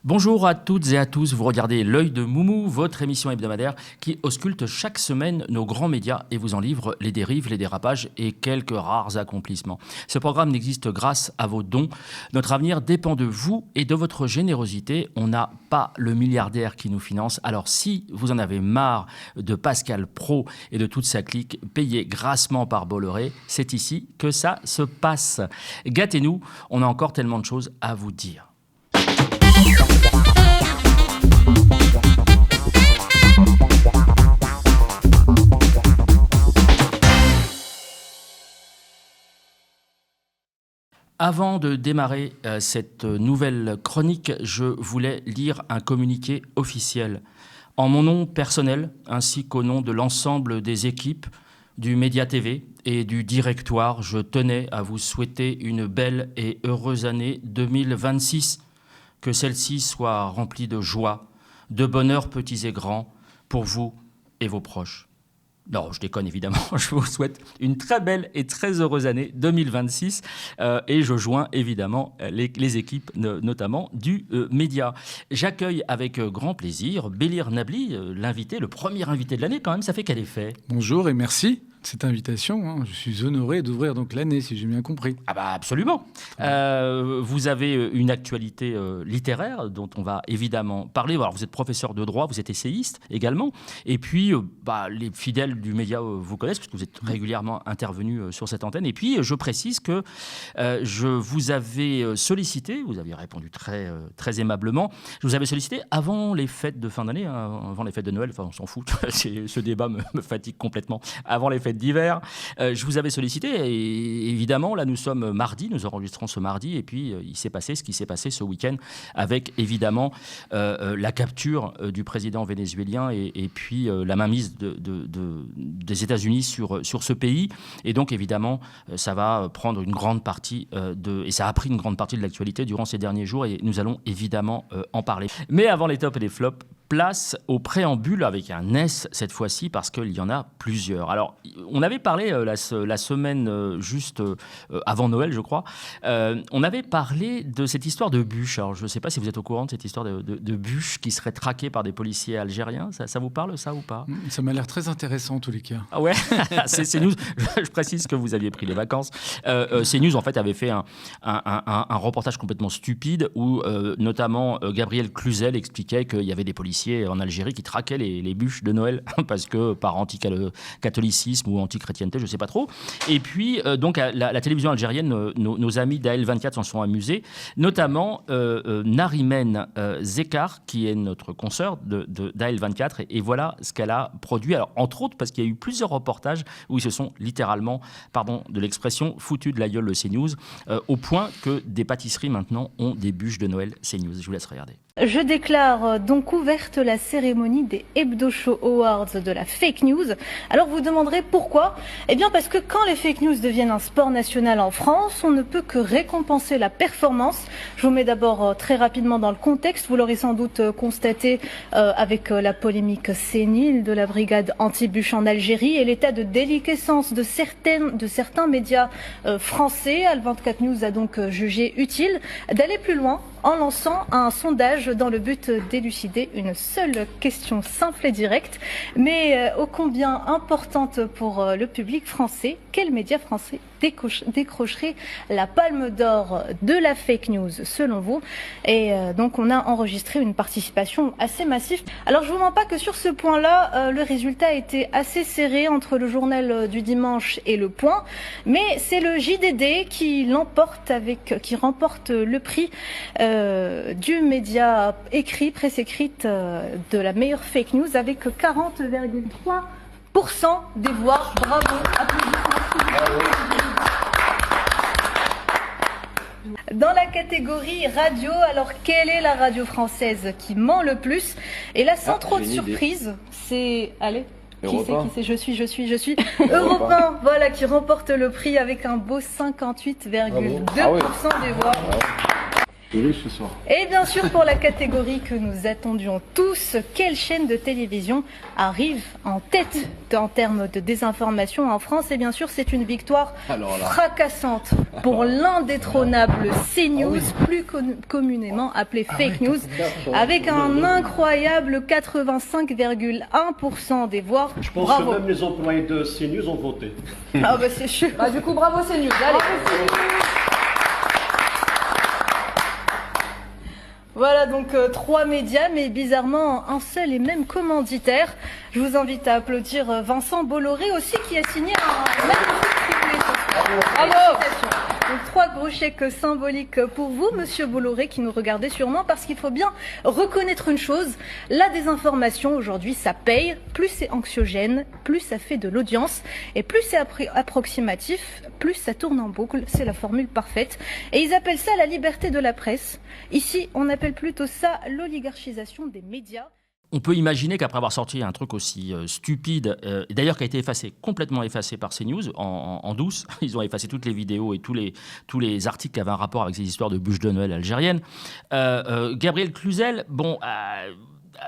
Bonjour à toutes et à tous, vous regardez L'œil de Moumou, votre émission hebdomadaire qui ausculte chaque semaine nos grands médias et vous en livre les dérives, les dérapages et quelques rares accomplissements. Ce programme n'existe grâce à vos dons. Notre avenir dépend de vous et de votre générosité. On n'a pas le milliardaire qui nous finance. Alors si vous en avez marre de Pascal Praud et de toute sa clique payée grassement par Bolloré, c'est ici que ça se passe. Gâtez-nous, on a encore tellement de choses à vous dire. Avant de démarrer cette nouvelle chronique, je voulais lire un communiqué officiel. En mon nom personnel, ainsi qu'au nom de l'ensemble des équipes du Média TV et du Directoire, je tenais à vous souhaiter une belle et heureuse année 2026. Que celle-ci soit remplie de joie, de bonheur petits et grands, pour vous et vos proches. Non, je déconne évidemment, je vous souhaite une très belle et très heureuse année 2026 et je joins évidemment les équipes notamment du Média. J'accueille avec grand plaisir Bélir Nabli, l'invité, le premier invité de l'année quand même, ça fait quel effet ? Bonjour et merci de cette invitation. Je suis honoré d'ouvrir donc l'année, si j'ai bien compris. Ah bah absolument. Vous avez une actualité littéraire dont on va évidemment parler. Alors vous êtes professeur de droit, vous êtes essayiste également. Et puis les fidèles du Média vous connaissent puisque vous êtes régulièrement intervenu sur cette antenne. Et puis je précise que je vous avais sollicité, vous aviez répondu très aimablement, je vous avais sollicité avant les fêtes de fin d'année, avant les fêtes de Noël, enfin on s'en fout, ce débat me fatigue complètement, avant les fêtes d'hiver. Je vous avais sollicité et évidemment, là nous sommes mardi, nous enregistrons ce mardi et puis il s'est passé ce qui s'est passé ce week-end avec évidemment la capture du président vénézuélien et puis la mainmise des États-Unis sur ce pays. Et donc évidemment, ça va prendre une grande partie et ça a pris une grande partie de l'actualité durant ces derniers jours et nous allons évidemment en parler. Mais avant les tops et les flops, place au préambule avec un S cette fois-ci parce qu'il y en a plusieurs. Alors, on avait parlé la semaine juste avant Noël, je crois. On avait parlé de cette histoire de bûche. Alors, je ne sais pas si vous êtes au courant de cette histoire de bûche qui serait traquée par des policiers algériens. Ça vous parle, ça, ou pas ? Ça m'a l'air très intéressant, en tous les cas. Ah ouais, c'est CNews. Je précise que vous aviez pris les vacances. CNews, en fait, avait fait un reportage complètement stupide où, notamment, Gabriel Cluzel expliquait qu'il y avait des policiers en Algérie qui traquaient les bûches de Noël parce que par anti-catholicisme ou anti-chrétienté, je ne sais pas trop. Et puis, donc, la télévision algérienne, nos amis d'AL24 s'en sont amusés, notamment Narimen Zekar, qui est notre consoeur d'AL24, et voilà ce qu'elle a produit. Alors, entre autres, parce qu'il y a eu plusieurs reportages où ils se sont littéralement, pardon de l'expression, foutus de la gueule de CNews, au point que des pâtisseries maintenant ont des bûches de Noël CNews. Je vous laisse regarder. Je déclare donc ouverte la cérémonie des Hebdo Show Awards de la fake news. Alors vous demanderez pourquoi ? Eh bien parce que quand les fake news deviennent un sport national en France, on ne peut que récompenser la performance. Je vous mets d'abord très rapidement dans le contexte. Vous l'aurez sans doute constaté avec la polémique sénile de la brigade anti-bûche en Algérie et l'état de déliquescence de certains médias français. AL24 News a donc jugé utile d'aller plus loin en lançant un sondage dans le but d'élucider une seule question simple et directe, mais ô combien importante pour le public français. Quel média français décrocherait la palme d'or de la fake news selon vous ? Et donc on a enregistré une participation assez massive. Alors je vous mens pas que sur ce point-là, le résultat était assez serré entre le journal du dimanche et Le Point, mais c'est le JDD qui remporte le prix du média écrit, presse écrite de la meilleure fake news avec 40,3% des voix. Bravo, applaudissements. Dans la catégorie radio, alors quelle est la radio française qui ment le plus ? Et là, sans trop de surprise, c'est... Allez, qui c'est ? Je suis. Europe 1, voilà, qui remporte le prix avec un beau 58,2% des voix. Oui, ce soir. Et bien sûr, pour la catégorie que nous attendions tous, quelle chaîne de télévision arrive en tête en termes de désinformation en France? Et bien sûr, c'est une victoire fracassante pour l'indétrônable CNews, plus communément appelé fake news, avec un incroyable 85,1% des voix. Je pense que même les employés de CNews ont voté. Ah bah c'est sûr. Du coup, bravo CNews. Allez. Voilà donc 3 médias, mais bizarrement un seul et même commanditaire. Je vous invite à applaudir Vincent Bolloré aussi, qui a signé un magnifique triplé ce soir. Bravo. Donc 3 gros chèques symboliques pour vous, Monsieur Bolloré, qui nous regardez sûrement, parce qu'il faut bien reconnaître une chose, la désinformation aujourd'hui ça paye, plus c'est anxiogène, plus ça fait de l'audience, et plus c'est approximatif, plus ça tourne en boucle, c'est la formule parfaite. Et ils appellent ça la liberté de la presse. Ici, on appelle plutôt ça l'oligarchisation des médias. On peut imaginer qu'après avoir sorti un truc aussi stupide, et d'ailleurs qui a été complètement effacé par CNews en douce, ils ont effacé toutes les vidéos et tous les articles qui avaient un rapport avec ces histoires de bûches de Noël algériennes. Gabrielle Cluzel,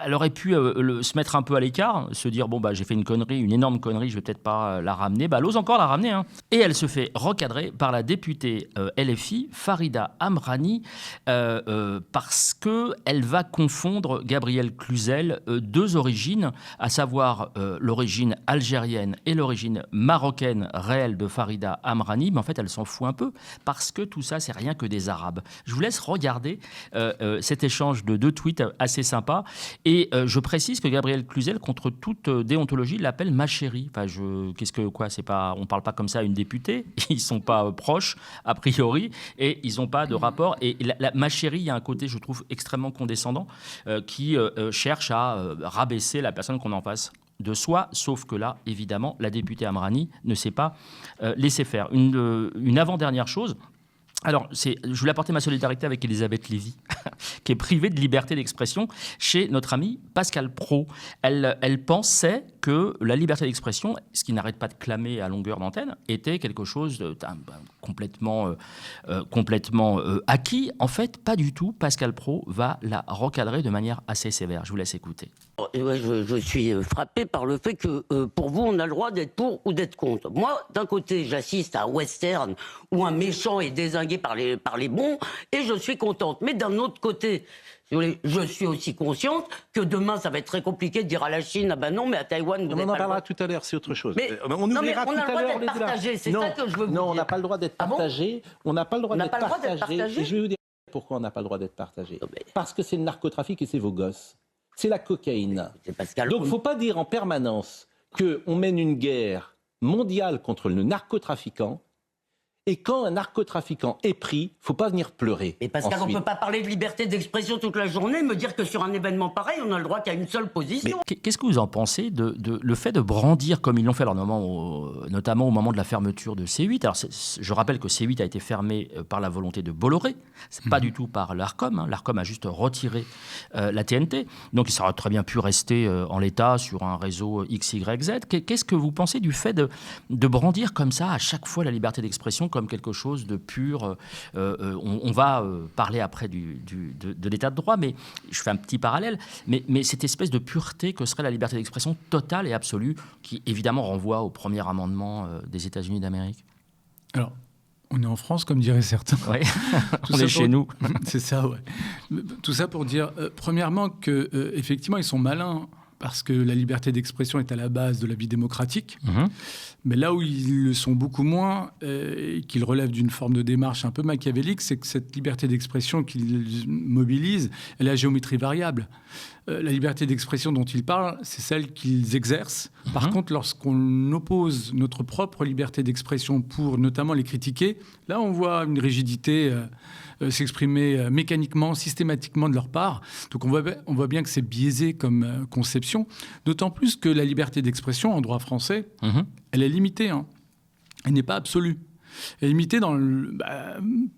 elle aurait pu se mettre un peu à l'écart, se dire j'ai fait une connerie, une énorme connerie, je vais peut-être pas la ramener. Elle ose encore la ramener, hein. Et elle se fait recadrer par la députée LFI Farida Amrani parce que elle va confondre Gabrielle Cluzel 2 origines, à savoir l'origine algérienne et l'origine marocaine réelle de Farida Amrani. Mais en fait, elle s'en fout un peu parce que tout ça, c'est rien que des Arabes. Je vous laisse regarder cet échange de 2 tweets assez sympas. Et je précise que Gabrielle Cluzel, contre toute déontologie, l'appelle ma chérie. On parle pas comme ça à une députée. Ils sont pas proches a priori et ils n'ont pas de rapport. Et ma chérie, il y a un côté, je trouve, extrêmement condescendant qui cherche à rabaisser la personne qu'on a en face de soi, sauf que là, évidemment, la députée Amrani ne s'est pas laissée faire. Une avant-dernière chose. Alors, je voulais apporter ma solidarité avec Elisabeth Lévy, qui est privée de liberté d'expression chez notre ami Pascal Praud. Elle pensait que la liberté d'expression, ce qui n'arrête pas de clamer à longueur d'antenne, était quelque chose de complètement acquis. En fait, pas du tout. Pascal Praud va la recadrer de manière assez sévère. Je vous laisse écouter. Ouais, je suis frappé par le fait que pour vous, on a le droit d'être pour ou d'être contre. Moi, d'un côté, j'assiste à un western où un méchant est dézingué par les bons et je suis contente. Mais d'un autre côté, si vous voulez, je suis aussi consciente que demain, ça va être très compliqué de dire à la Chine, ah ben non, mais à Taïwan, vous on en parlera tout à l'heure, c'est autre chose. Mais, on ouvrira tout à l'heure les débats. C'est ça que je veux vous dire. Non, on n'a pas le droit d'être partagé. On n'a pas le droit d'être partagé. Et je vais vous dire pourquoi on n'a pas le droit d'être partagé. Parce que c'est le narcotrafic et c'est vos gosses. C'est la cocaïne. Donc, il ne faut pas dire en permanence qu'on mène une guerre mondiale contre le narcotrafiquant. Et quand un narcotrafiquant est pris, il ne faut pas venir pleurer. Mais Pascal, on ne peut pas parler de liberté d'expression toute la journée, me dire que sur un événement pareil, on a le droit qu'à une seule position. Mais qu'est-ce que vous en pensez de le fait de brandir, comme ils l'ont fait notamment au moment de la fermeture de C8 ? Alors, je rappelle que C8 a été fermé par la volonté de Bolloré, c'est pas du tout par l'Arcom. Hein. L'Arcom a juste retiré la TNT. Donc, ça aurait très bien pu rester en l'état sur un réseau XYZ. Qu'est-ce que vous pensez du fait de brandir comme ça à chaque fois la liberté d'expression comme quelque chose de pur. On va parler après de l'état de droit, mais je fais un petit parallèle. Mais cette espèce de pureté que serait la liberté d'expression totale et absolue, qui évidemment renvoie au premier amendement des États-Unis d'Amérique. Alors, on est en France, comme diraient certains. Ouais. On est chez nous. C'est ça, ouais. Tout ça pour dire, premièrement, qu'effectivement, ils sont malins. Parce que la liberté d'expression est à la base de la vie démocratique. Mmh. Mais là où ils le sont beaucoup moins, et qu'ils relèvent d'une forme de démarche un peu machiavélique, c'est que cette liberté d'expression qu'ils mobilisent, elle est à géométrie variable. La liberté d'expression dont ils parlent, c'est celle qu'ils exercent. Par contre, lorsqu'on oppose notre propre liberté d'expression pour notamment les critiquer, là on voit une rigidité s'exprimer mécaniquement, systématiquement de leur part. Donc on voit bien que c'est biaisé comme conception, d'autant plus que la liberté d'expression en droit français, elle est limitée. Hein. Elle n'est pas absolue. Elle est limitée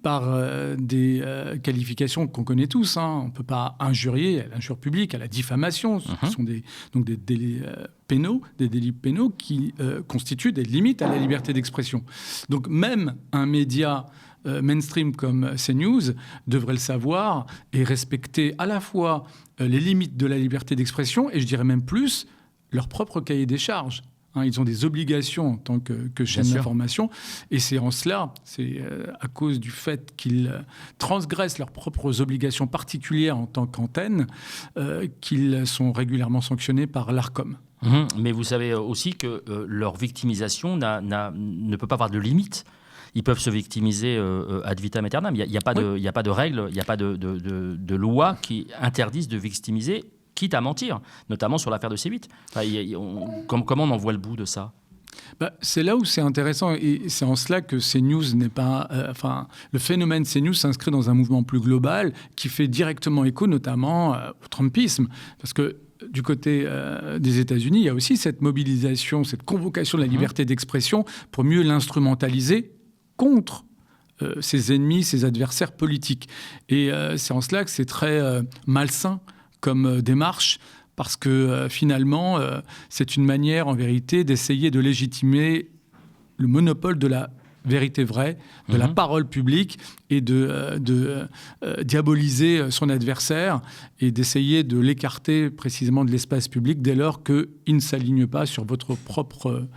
par des qualifications qu'on connaît tous. Hein. On ne peut pas injurier à l'injure publique, à la diffamation. Ce sont des délits pénaux qui constituent des limites à la liberté d'expression. Donc même un média mainstream comme CNews devraient le savoir et respecter à la fois les limites de la liberté d'expression et je dirais même plus leur propre cahier des charges. Ils ont des obligations en tant que chaîne d'information et c'est en cela, c'est à cause du fait qu'ils transgressent leurs propres obligations particulières en tant qu'antenne qu'ils sont régulièrement sanctionnés par l'Arcom. Mais vous savez aussi que leur victimisation ne peut pas avoir de limite. Ils peuvent se victimiser ad vitam aeternam. Il n'y a pas de règles, il n'y a pas de loi qui interdisent de victimiser, quitte à mentir, notamment sur l'affaire de C8. Comment on en voit le bout de ça ? C'est là où c'est intéressant et c'est en cela que CNews n'est pas... le phénomène CNews s'inscrit dans un mouvement plus global qui fait directement écho notamment au trumpisme. Parce que du côté des États-Unis, il y a aussi cette mobilisation, cette convocation de la liberté d'expression pour mieux l'instrumentaliser contre ses ennemis, ses adversaires politiques. Et c'est en cela que c'est très malsain comme démarche, parce que finalement, c'est une manière en vérité d'essayer de légitimer le monopole de la vérité vraie, de la parole publique et de diaboliser son adversaire et d'essayer de l'écarter précisément de l'espace public dès lors qu'il ne s'aligne pas sur votre propre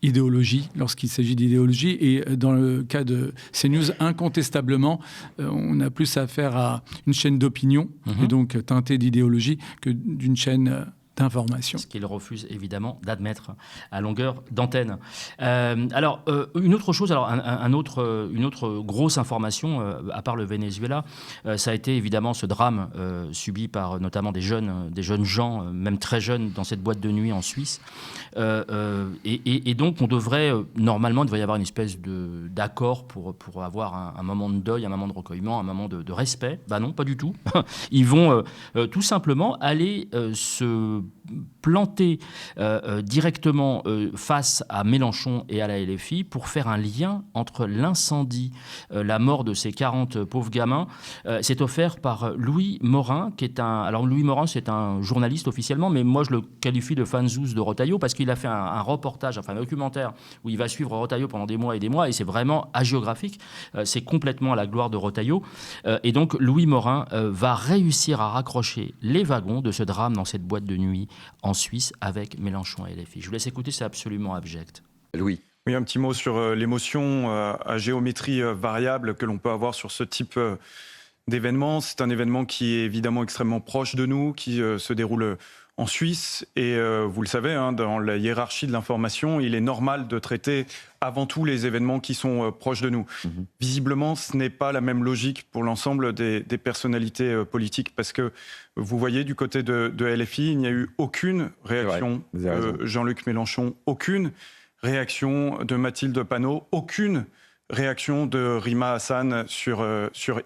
idéologie, lorsqu'il s'agit d'idéologie. Et dans le cas de CNews, incontestablement, on a plus affaire à une chaîne d'opinion, et donc teintée d'idéologie, que d'une chaîne d'information. Ce qu'il refuse évidemment d'admettre à longueur d'antenne. Alors, une autre chose, une autre grosse information, à part le Venezuela, ça a été évidemment ce drame subi par notamment des jeunes gens, même très jeunes, dans cette boîte de nuit en Suisse. Et donc, on devrait, normalement, il devrait y avoir une espèce d'accord pour avoir un moment de deuil, un moment de recueillement, un moment de respect. Non, pas du tout. Ils vont tout simplement aller se planter directement face à Mélenchon et à la LFI pour faire un lien entre l'incendie, la mort de ces 40 pauvres gamins. C'est offert par Louis Morin, qui est Alors Louis Morin, c'est un journaliste officiellement, mais moi je le qualifie de fanzous de Retailleau parce qu'il a fait un reportage, un documentaire où il va suivre Retailleau pendant des mois et c'est vraiment hagiographique. C'est complètement à la gloire de Retailleau. Et donc Louis Morin va réussir à raccrocher les wagons de ce drame dans cette boîte de nuit en Suisse avec Mélenchon et LFI. Je vous laisse écouter, c'est absolument abject. Louis. Oui, un petit mot sur l'émotion à géométrie variable que l'on peut avoir sur ce type d'événement. C'est un événement qui est évidemment extrêmement proche de nous, qui se déroule en Suisse. Et vous le savez, dans la hiérarchie de l'information, il est normal de traiter avant tout les événements qui sont proches de nous. Visiblement, ce n'est pas la même logique pour l'ensemble des personnalités politiques, parce que vous voyez, du côté de LFI, il n'y a eu aucune réaction de Jean-Luc Mélenchon, aucune réaction de Mathilde Panot, aucune réaction de Rima Hassan sur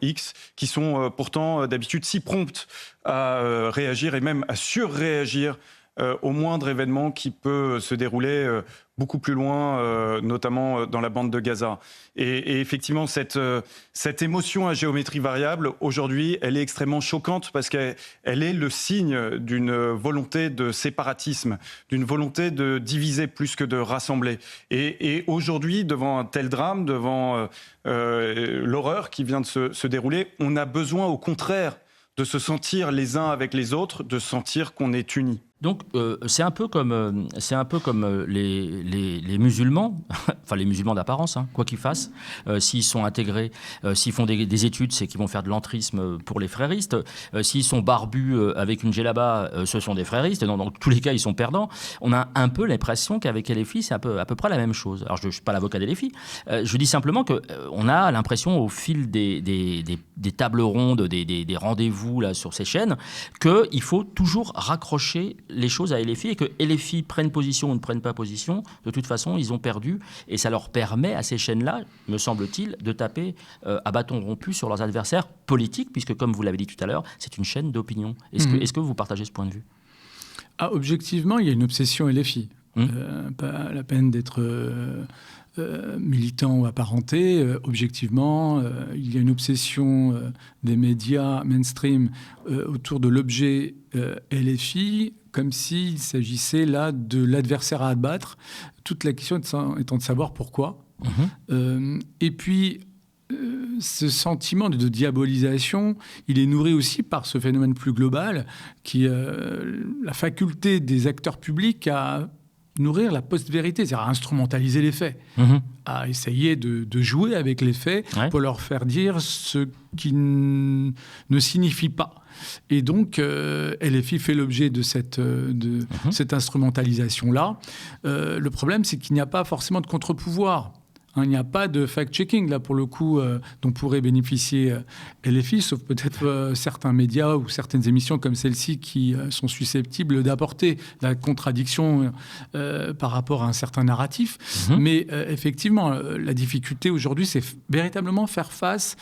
X, qui sont pourtant d'habitude si promptes à réagir et même à surréagir au moindre événement qui peut se dérouler beaucoup plus loin, notamment dans la bande de Gaza. Et effectivement, cette émotion à géométrie variable, aujourd'hui, elle est extrêmement choquante parce qu'elle est le signe d'une volonté de séparatisme, d'une volonté de diviser plus que de rassembler. Et aujourd'hui, devant un tel drame, devant l'horreur qui vient de se dérouler, on a besoin, au contraire, de se sentir les uns avec les autres, de sentir qu'on est unis. Donc c'est un peu comme les musulmans, enfin les musulmans d'apparence, quoi qu'ils fassent, s'ils sont intégrés, s'ils font des études, c'est qu'ils vont faire de l'entrisme pour les fréristes. S'ils sont barbus avec une djellaba, ce sont des fréristes. Dans tous les cas, ils sont perdants. On a un peu l'impression qu'avec LFI, c'est à peu près la même chose. Alors je ne suis pas l'avocat des LFI. Je dis simplement qu'on a l'impression au fil des tables rondes, des rendez-vous là sur ces chaînes, qu'il faut toujours raccrocher les choses à LFI et que LFI prenne position ou ne prenne pas position, de toute façon, ils ont perdu et ça leur permet à ces chaînes-là, me semble-t-il, de taper à bâton rompu sur leurs adversaires politiques, puisque comme vous l'avez dit tout à l'heure, c'est une chaîne d'opinion. Est-ce que vous partagez ce point de vue ? Objectivement, il y a une obsession LFI. Pas la peine d'être militant ou apparenté. Objectivement, il y a une obsession des médias mainstream autour de l'objet LFI, comme s'il s'agissait là de l'adversaire à abattre. Toute la question étant de savoir pourquoi. Et puis, ce sentiment de diabolisation, il est nourri aussi par ce phénomène plus global qui est la faculté des acteurs publics à nourrir la post-vérité, c'est-à-dire à instrumentaliser les faits, à essayer de jouer avec les faits pour leur faire dire ce qui ne signifie pas. Et donc, LFI fait l'objet de cette instrumentalisation-là. Le problème, c'est qu'il n'y a pas forcément de contre-pouvoir. Il n'y a pas de fact-checking, là, pour le coup, dont pourrait bénéficier LFI, sauf peut-être certains médias ou certaines émissions comme celle-ci qui sont susceptibles d'apporter la contradiction par rapport à un certain narratif. Mais effectivement, la difficulté aujourd'hui, c'est véritablement faire face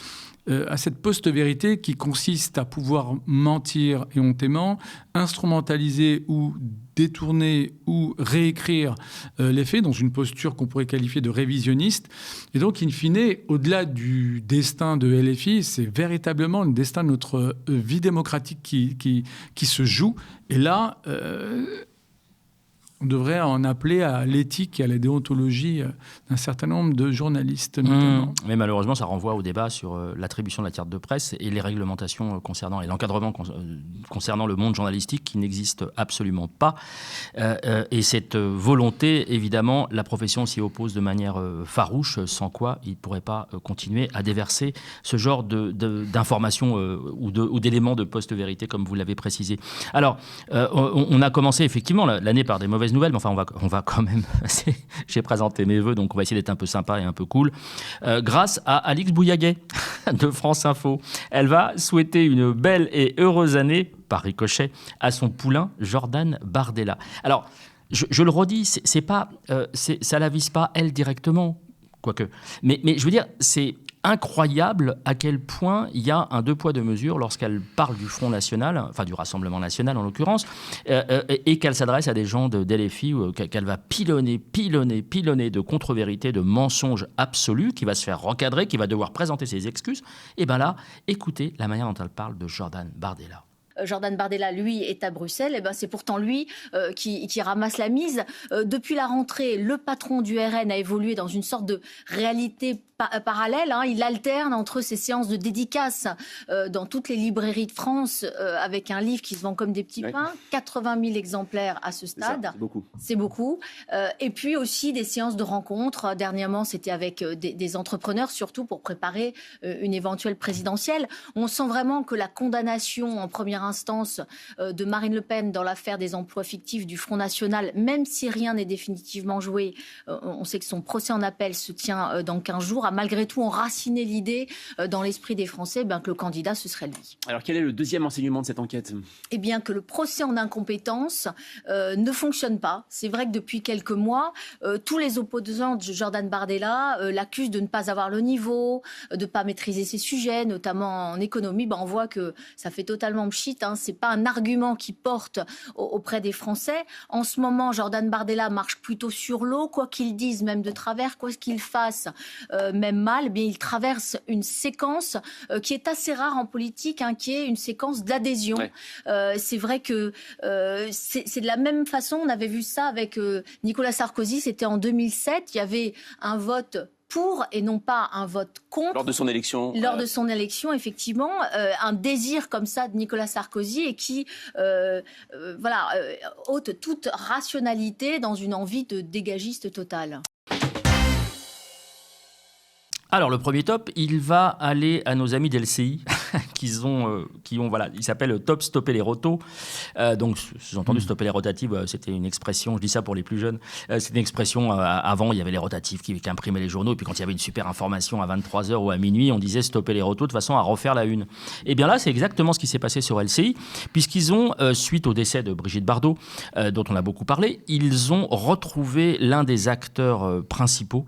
à cette post-vérité qui consiste à pouvoir mentir éhontément, instrumentaliser ou détourner ou réécrire les faits dans une posture qu'on pourrait qualifier de révisionniste. Et donc, in fine, au-delà du destin de LFI, c'est véritablement le destin de notre vie démocratique qui se joue. Et là, on devrait en appeler à l'éthique et à la déontologie d'un certain nombre de journalistes, notamment. Mais malheureusement, ça renvoie au débat sur l'attribution de la carte de presse et les réglementations concernant et l'encadrement concernant le monde journalistique qui n'existe absolument pas. Et cette volonté, évidemment, la profession s'y oppose de manière farouche, sans quoi il ne pourrait pas continuer à déverser ce genre d'informations ou d'éléments de post-vérité, comme vous l'avez précisé. Alors, on a commencé effectivement l'année par des mauvaises nouvelles, mais enfin, on va quand même... J'ai présenté mes vœux, donc on va essayer d'être un peu sympa et un peu cool. Grâce à Alix Bouillaguet de France Info. Elle va souhaiter une belle et heureuse année, par ricochet, à son poulain Jordan Bardella. Alors, je le redis, c'est pas, ça la vise pas elle directement, quoique. Mais je veux dire, c'est incroyable à quel point il y a un deux poids deux mesures lorsqu'elle parle du Front National, enfin du Rassemblement National en l'occurrence, et qu'elle s'adresse à des gens de LFI, qu'elle va pilonner de contre-vérité, de mensonges absolus, qui va se faire recadrer, qui va devoir présenter ses excuses. Et bien là, écoutez la manière dont elle parle de Jordan Bardella. Jordan Bardella, lui, est à Bruxelles. Et ben, c'est pourtant lui qui ramasse la mise. Depuis la rentrée, le patron du RN a évolué dans une sorte de réalité parallèle. Il alterne entre ses séances de dédicaces dans toutes les librairies de France avec un livre qui se vend comme des petits pains. 80 000 exemplaires à ce stade. C'est beaucoup. Et puis aussi des séances de rencontres. Dernièrement, c'était avec des entrepreneurs, surtout pour préparer une éventuelle présidentielle. On sent vraiment que la condamnation en première instance de Marine Le Pen dans l'affaire des emplois fictifs du Front National, même si rien n'est définitivement joué, on sait que son procès en appel se tient dans 15 jours, a malgré tout enraciné l'idée dans l'esprit des Français que le candidat, ce serait lui. Alors quel est le deuxième enseignement de cette enquête ? Eh bien que le procès en incompétence ne fonctionne pas. C'est vrai que depuis quelques mois, tous les opposants de Jordan Bardella l'accusent de ne pas avoir le niveau, de ne pas maîtriser ses sujets, notamment en économie. On voit que ça fait totalement pchit. C'est pas un argument qui porte auprès des Français. En ce moment, Jordan Bardella marche plutôt sur l'eau, quoi qu'il dise, même de travers, quoi qu'il fasse, même mal, il traverse une séquence qui est assez rare en politique, qui est une séquence d'adhésion. Ouais. C'est vrai que c'est de la même façon, on avait vu ça avec Nicolas Sarkozy, c'était en 2007, il y avait un vote pour et non pas un vote contre. Lors de son élection. Lors de son élection, effectivement, un désir comme ça de Nicolas Sarkozy et qui ôte toute rationalité dans une envie de dégagiste totale. Alors, le premier top, il va aller à nos amis d'LCI, ils s'appellent Top Stopper les Rotos. Donc, sous-entendu, stopper les rotatives, c'était une expression, je dis ça pour les plus jeunes, c'était une expression, avant, il y avait les rotatifs qui imprimaient les journaux, et puis quand il y avait une super information à 23h ou à minuit, on disait stopper les rotos de façon à refaire la une. Et bien là, c'est exactement ce qui s'est passé sur LCI, puisqu'ils ont, suite au décès de Brigitte Bardot, dont on a beaucoup parlé, ils ont retrouvé l'un des acteurs principaux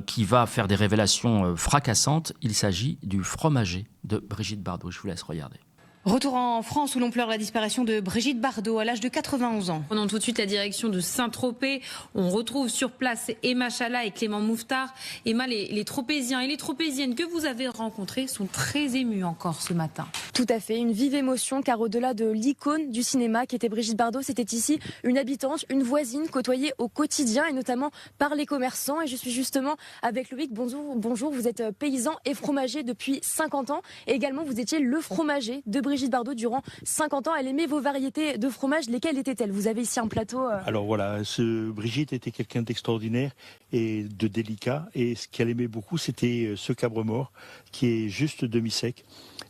qui va faire des révélations fracassantes. Il s'agit du fromager de Brigitte Bardot. Je vous laisse regarder. Retour en France où l'on pleure la disparition de Brigitte Bardot à l'âge de 91 ans. Prenons tout de suite la direction de Saint-Tropez. On retrouve sur place Emma Chala et Clément Mouffetard. Emma, les Tropéziens et les Tropéziennes que vous avez rencontrés sont très émus encore ce matin. Tout à fait, une vive émotion car au-delà de l'icône du cinéma qui était Brigitte Bardot, c'était ici une habitante, une voisine côtoyée au quotidien et notamment par les commerçants. Et je suis justement avec Loïc. Bonjour, vous êtes paysan et fromager depuis 50 ans. Et également, vous étiez le fromager de Brigitte Bardot durant 50 ans. Elle aimait vos variétés de fromage. Lesquelles étaient-elles? Vous avez ici un plateau. Alors voilà, Brigitte était quelqu'un d'extraordinaire et de délicat. Et ce qu'elle aimait beaucoup, c'était ce cabre mort qui est juste demi-sec.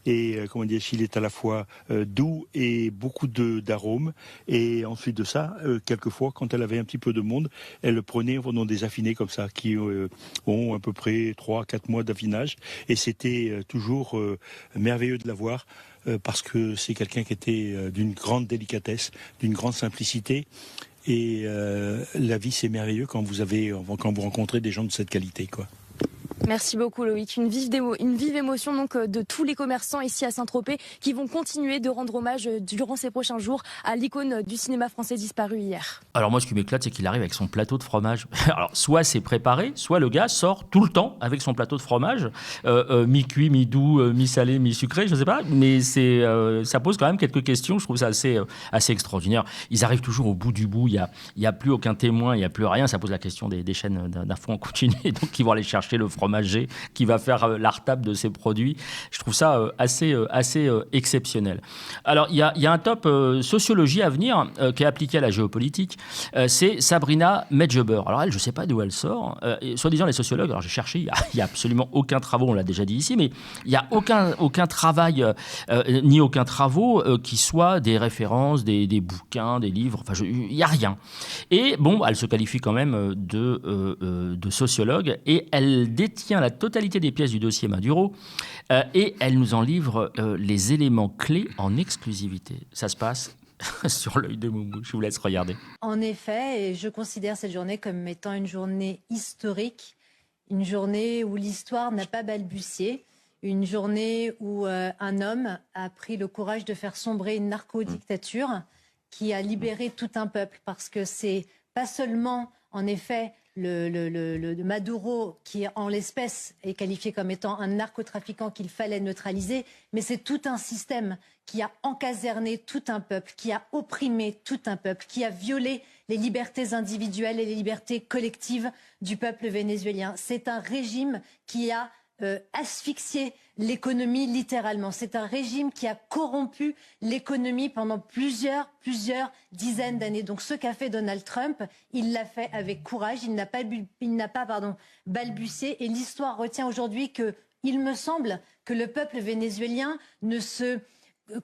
Et il est à la fois doux et beaucoup d'arômes. Et ensuite de ça, quelquefois, quand elle avait un petit peu de monde, elle le prenait dans des affinés comme ça, qui ont à peu près 3-4 mois d'affinage. Et c'était toujours merveilleux de la voir. Parce que c'est quelqu'un qui était d'une grande délicatesse, d'une grande simplicité. Et la vie, c'est merveilleux quand vous rencontrez des gens de cette qualité, quoi. Merci beaucoup Loïc. Une vive émotion donc de tous les commerçants ici à Saint-Tropez qui vont continuer de rendre hommage durant ces prochains jours à l'icône du cinéma français disparu hier. Alors moi, ce qui m'éclate, c'est qu'il arrive avec son plateau de fromage. Alors soit c'est préparé, soit le gars sort tout le temps avec son plateau de fromage, mi-cuit, mi-doux, mi-salé, mi-sucré, je ne sais pas, mais ça pose quand même quelques questions. Je trouve ça assez extraordinaire. Ils arrivent toujours au bout du bout. Il y a plus aucun témoin, il y a plus rien. Ça pose la question des chaînes d'infos en continu, donc ils vont aller chercher le fromager qui va faire la retable de ces produits. Je trouve ça assez exceptionnel. Alors, il y a un top sociologie à venir qui est appliqué à la géopolitique. C'est Sabrina Medjeber. Alors, elle, je ne sais pas d'où elle sort. Soi-disant, les sociologues, alors j'ai cherché, il n'y a absolument aucun travail, on l'a déjà dit ici, mais il n'y a aucun travail ni aucun travaux qui soient des références, des bouquins, des livres. Enfin, il n'y a rien. Et bon, elle se qualifie quand même de sociologue et elle détient la totalité des pièces du dossier Maduro et elle nous en livre les éléments clés en exclusivité. Ça se passe sur l'œil de Moumou. Je vous laisse regarder. En effet, et je considère cette journée comme étant une journée historique, une journée où l'histoire n'a pas balbutié, une journée où un homme a pris le courage de faire sombrer une narco-dictature qui a libéré tout un peuple, parce que c'est pas seulement, en effet, le Maduro, qui en l'espèce est qualifié comme étant un narcotrafiquant qu'il fallait neutraliser, mais c'est tout un système qui a encaserné tout un peuple, qui a opprimé tout un peuple, qui a violé les libertés individuelles et les libertés collectives du peuple vénézuélien. C'est un régime qui a asphyxié l'économie littéralement. C'est un régime qui a corrompu l'économie pendant plusieurs dizaines d'années. Donc ce qu'a fait Donald Trump, il l'a fait avec courage, il n'a pas balbutié. Et l'histoire retient aujourd'hui que, il me semble, que le peuple vénézuélien ne se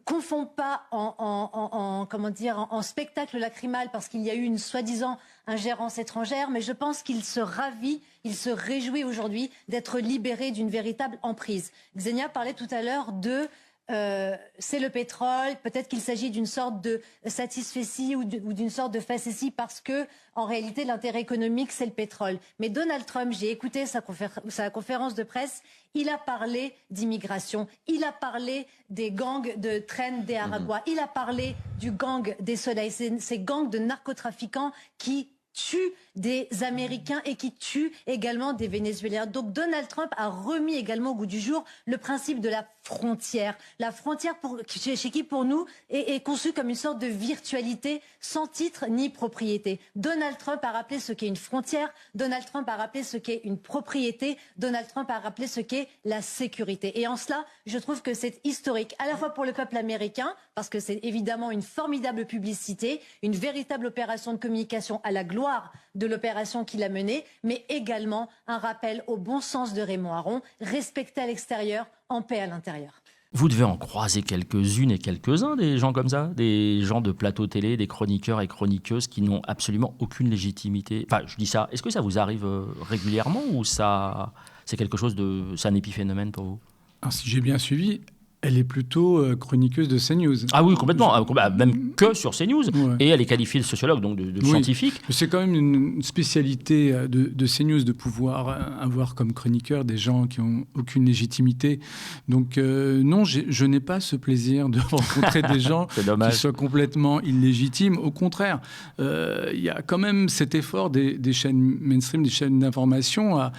confond pas en spectacle lacrymal parce qu'il y a eu une soi-disant ingérence étrangère, mais je pense qu'il se ravit, il se réjouit aujourd'hui d'être libéré d'une véritable emprise. Xenia parlait tout à l'heure de c'est le pétrole, peut-être qu'il s'agit d'une sorte de satisfecit ou d'une sorte de facétie parce que, en réalité, l'intérêt économique, c'est le pétrole. Mais Donald Trump, j'ai écouté sa conférence de presse, il a parlé d'immigration, il a parlé des gangs de Tren de Aragua, il a parlé du gang des Soleils, ces gangs de narcotrafiquants qui tuent des Américains et qui tuent également des Vénézuéliens. Donc Donald Trump a remis également au goût du jour le principe de la frontière. La frontière chez qui, pour nous, est conçue comme une sorte de virtualité sans titre ni propriété. Donald Trump a rappelé ce qu'est une frontière, Donald Trump a rappelé ce qu'est une propriété, Donald Trump a rappelé ce qu'est la sécurité. Et en cela, je trouve que c'est historique, à la fois pour le peuple américain, parce que c'est évidemment une formidable publicité, une véritable opération de communication à la gloire de l'opération qu'il a menée, mais également un rappel au bon sens de Raymond Aron, respecté à l'extérieur, en paix à l'intérieur. Vous devez en croiser quelques-unes et quelques-uns, des gens comme ça, des gens de plateau télé, des chroniqueurs et chroniqueuses qui n'ont absolument aucune légitimité. Enfin, je dis ça, est-ce que ça vous arrive régulièrement ou c'est quelque chose c'est un épiphénomène pour vous? Alors, si j'ai bien suivi, Elle est plutôt chroniqueuse de CNews. Ah oui, complètement. Même que sur CNews. Ouais. Et elle est qualifiée de sociologue, donc de scientifique. C'est quand même une spécialité de CNews de pouvoir avoir comme chroniqueur des gens qui n'ont aucune légitimité. Donc non, je n'ai pas ce plaisir de rencontrer des gens qui soient complètement illégitimes. Au contraire, il y a quand même cet effort des chaînes mainstream, des chaînes d'information à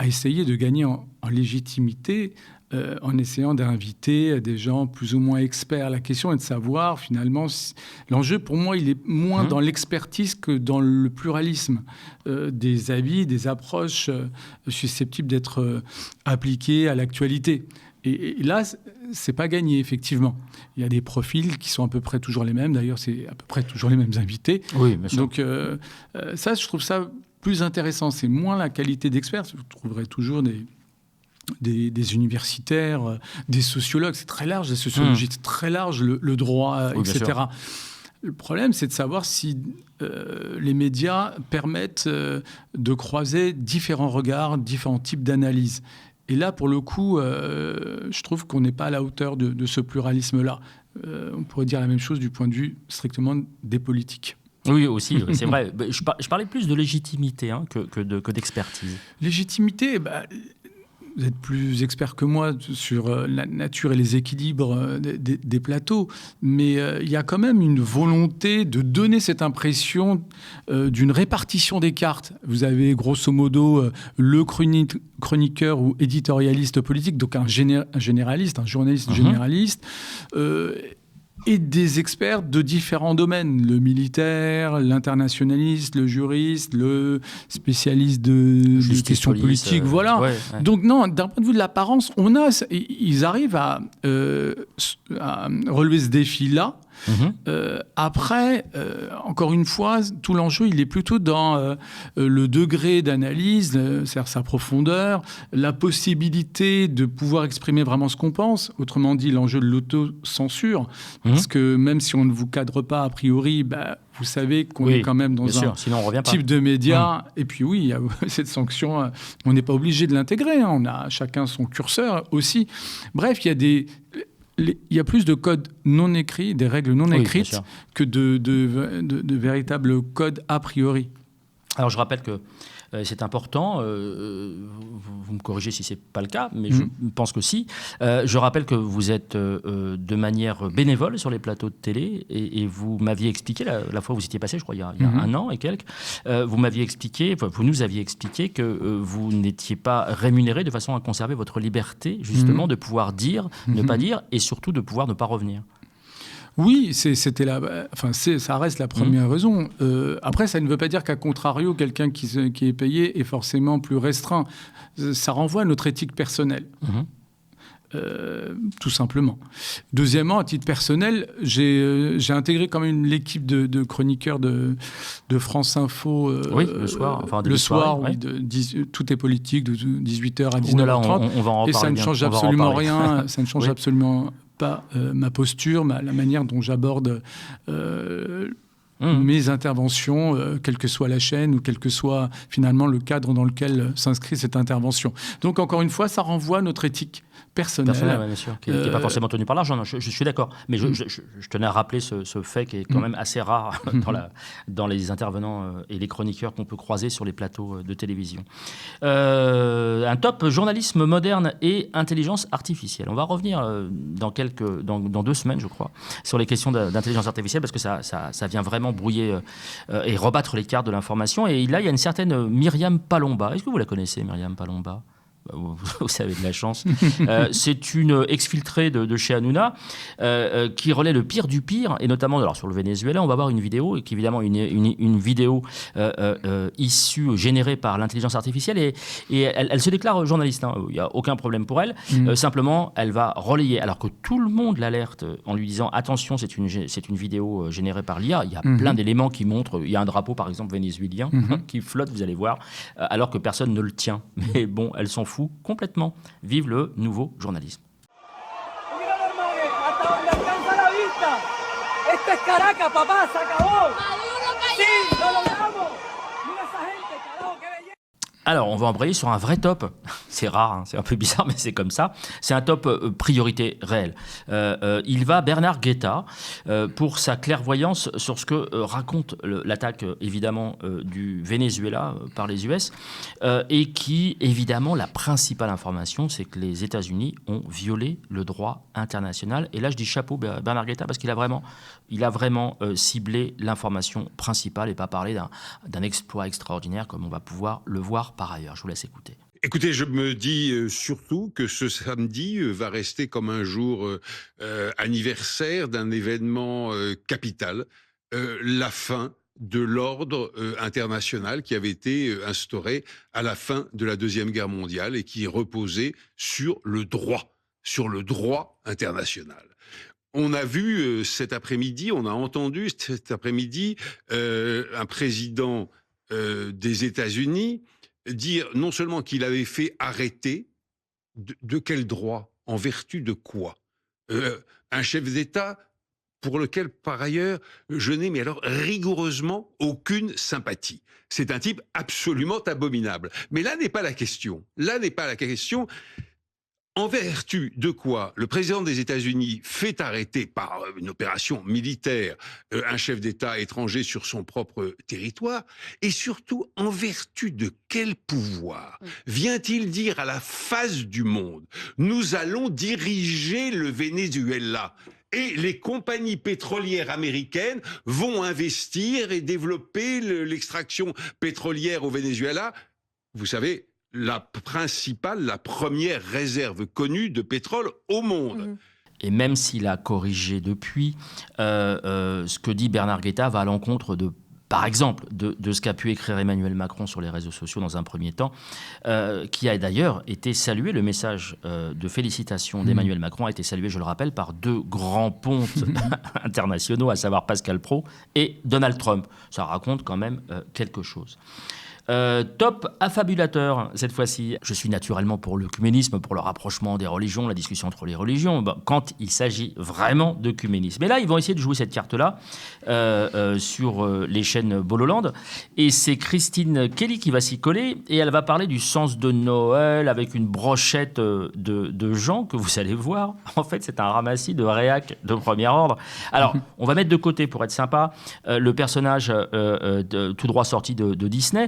essayer de gagner en légitimité en essayant d'inviter des gens plus ou moins experts. La question est de savoir, finalement, l'enjeu pour moi, il est moins dans l'expertise que dans le pluralisme des avis, des approches susceptibles d'être appliquées à l'actualité. Et là, c'est pas gagné, effectivement. Il y a des profils qui sont à peu près toujours les mêmes. D'ailleurs, c'est à peu près toujours les mêmes invités. Oui, bien sûr. Donc, ça, je trouve ça plus intéressant. C'est moins la qualité d'experts. Vous trouverez toujours des universitaires, des sociologues. C'est très large, la sociologie. C'est très large, le droit, etc. Le problème, c'est de savoir si les médias permettent de croiser différents regards, différents types d'analyses. Et là, pour le coup, je trouve qu'on n'est pas à la hauteur de ce pluralisme-là. On pourrait dire la même chose du point de vue strictement des politiques. Oui, aussi, c'est vrai. Je parlais plus de légitimité que d'expertise. Légitimité, vous êtes plus expert que moi sur la nature et les équilibres des plateaux, mais il y a quand même une volonté de donner cette impression d'une répartition des cartes. Vous avez grosso modo le chroniqueur ou éditorialiste politique, donc un généraliste, un journaliste généraliste, et des experts de différents domaines, le militaire, l'internationaliste, le juriste, le spécialiste de questions politiques, voilà. Ouais. Donc non, d'un point de vue de l'apparence, ils arrivent à relever ce défi-là. Après, encore une fois, tout l'enjeu, il est plutôt dans le degré d'analyse, c'est-à-dire sa profondeur, la possibilité de pouvoir exprimer vraiment ce qu'on pense. Autrement dit, l'enjeu de l'autocensure, parce que même si on ne vous cadre pas a priori, vous savez qu'on est quand même dans un type de média. Et puis oui, il y a cette sanction, on n'est pas obligé de l'intégrer. On a chacun son curseur aussi. Bref, il y a plus de codes non écrits, des règles non écrites, que de véritables codes a priori. Alors je rappelle que c'est important, vous me corrigez si ce n'est pas le cas, mais je pense que si. Je rappelle que vous êtes de manière bénévole sur les plateaux de télé et vous m'aviez expliqué, la fois où vous étiez passé, je crois, il y a un an et quelques, vous nous aviez expliqué que vous n'étiez pas rémunéré de façon à conserver votre liberté, justement, de pouvoir dire, ne pas dire, et surtout de pouvoir ne pas revenir. Oui, ça reste la première raison. Après, ça ne veut pas dire qu'à contrario, quelqu'un qui est payé est forcément plus restreint. Ça renvoie à notre éthique personnelle. Tout simplement. Deuxièmement, à titre personnel, j'ai intégré quand même l'équipe de chroniqueurs de France Info. Le soir. Le soir, tout est politique, de 18h à 19h30. On va en reparler. Et ça ne change absolument rien. Ça ne change absolument pas ma posture, la manière dont j'aborde mes interventions, quelle que soit la chaîne ou quel que soit finalement le cadre dans lequel s'inscrit cette intervention. Donc encore une fois, ça renvoie à notre éthique personnelle. Bien sûr, qui n'est pas forcément tenue par l'argent. Je suis d'accord, mais je tenais à rappeler ce fait qui est quand même assez rare dans les intervenants et les chroniqueurs qu'on peut croiser sur les plateaux de télévision. Un top journalisme moderne et intelligence artificielle. On va revenir dans 2 semaines, je crois, sur les questions d'intelligence artificielle, parce que ça vient vraiment brouiller et rebattre les cartes de l'information. Et là, il y a une certaine Myriam Palomba. Est-ce que vous la connaissez, Myriam Palomba ? Vous avez de la chance. C'est une exfiltrée de chez Hanouna qui relaie le pire du pire, et notamment alors, sur le Venezuela. On va voir une vidéo, qui est évidemment une vidéo issue, générée par l'intelligence artificielle, et elle se déclare journaliste. Il n'y a aucun problème pour elle. Simplement, elle va relayer, alors que tout le monde l'alerte en lui disant attention, c'est une vidéo générée par l'IA. Il y a plein d'éléments qui montrent. Il y a un drapeau, par exemple, vénézuélien qui flotte, vous allez voir, alors que personne ne le tient. Mais bon, elle s'en fout complètement. Vive le nouveau journalisme. Alors, on va embrayer sur un vrai top. C'est rare, hein, c'est un peu bizarre, mais c'est comme ça. C'est un top priorité réelle. Il va Bernard Guetta pour sa clairvoyance sur ce que raconte l'attaque, évidemment, du Venezuela par les US, et qui, évidemment, la principale information, c'est que les États-Unis ont violé le droit international. Et là, je dis chapeau Bernard Guetta, parce qu'il a vraiment ciblé l'information principale et pas parlé d'un exploit extraordinaire, comme on va pouvoir le voir par ailleurs. Je vous laisse écouter. Écoutez, je me dis surtout que ce samedi va rester comme un jour anniversaire d'un événement capital, la fin de l'ordre international qui avait été instauré à la fin de la Deuxième Guerre mondiale et qui reposait sur le droit international. On a vu cet après-midi, on a entendu cet après-midi un président des États-Unis dire non seulement qu'il avait fait arrêter, de quel droit, en vertu de quoi, un chef d'État pour lequel, par ailleurs, je n'ai mais alors rigoureusement aucune sympathie. C'est un type absolument abominable. Mais là n'est pas la question. Là n'est pas la question. En vertu de quoi le président des États-Unis fait arrêter par une opération militaire un chef d'État étranger sur son propre territoire, et surtout en vertu de quel pouvoir vient-il dire à la face du monde « Nous allons diriger le Venezuela » et les compagnies pétrolières américaines vont investir et développer l'extraction pétrolière au Venezuela. Vous savez, la première réserve connue de pétrole au monde. Et même s'il a corrigé depuis, ce que dit Bernard Guetta va à l'encontre de, par exemple, de ce qu'a pu écrire Emmanuel Macron sur les réseaux sociaux dans un premier temps, qui a d'ailleurs été salué, le message de félicitations d'Emmanuel Macron a été salué, je le rappelle, par deux grands pontes internationaux, à savoir Pascal Praud et Donald Trump. Ça raconte quand même quelque chose. Top affabulateur, cette fois-ci. Je suis naturellement pour l'œcuménisme, pour le rapprochement des religions, la discussion entre les religions, quand il s'agit vraiment d'œcuménisme. Mais là, ils vont essayer de jouer cette carte-là sur les chaînes Bololand. Et c'est Christine Kelly qui va s'y coller. Et elle va parler du sens de Noël avec une brochette de gens que vous allez voir. En fait, c'est un ramassis de réac de premier ordre. Alors, on va mettre de côté, pour être sympa, le personnage tout droit sorti de Disney.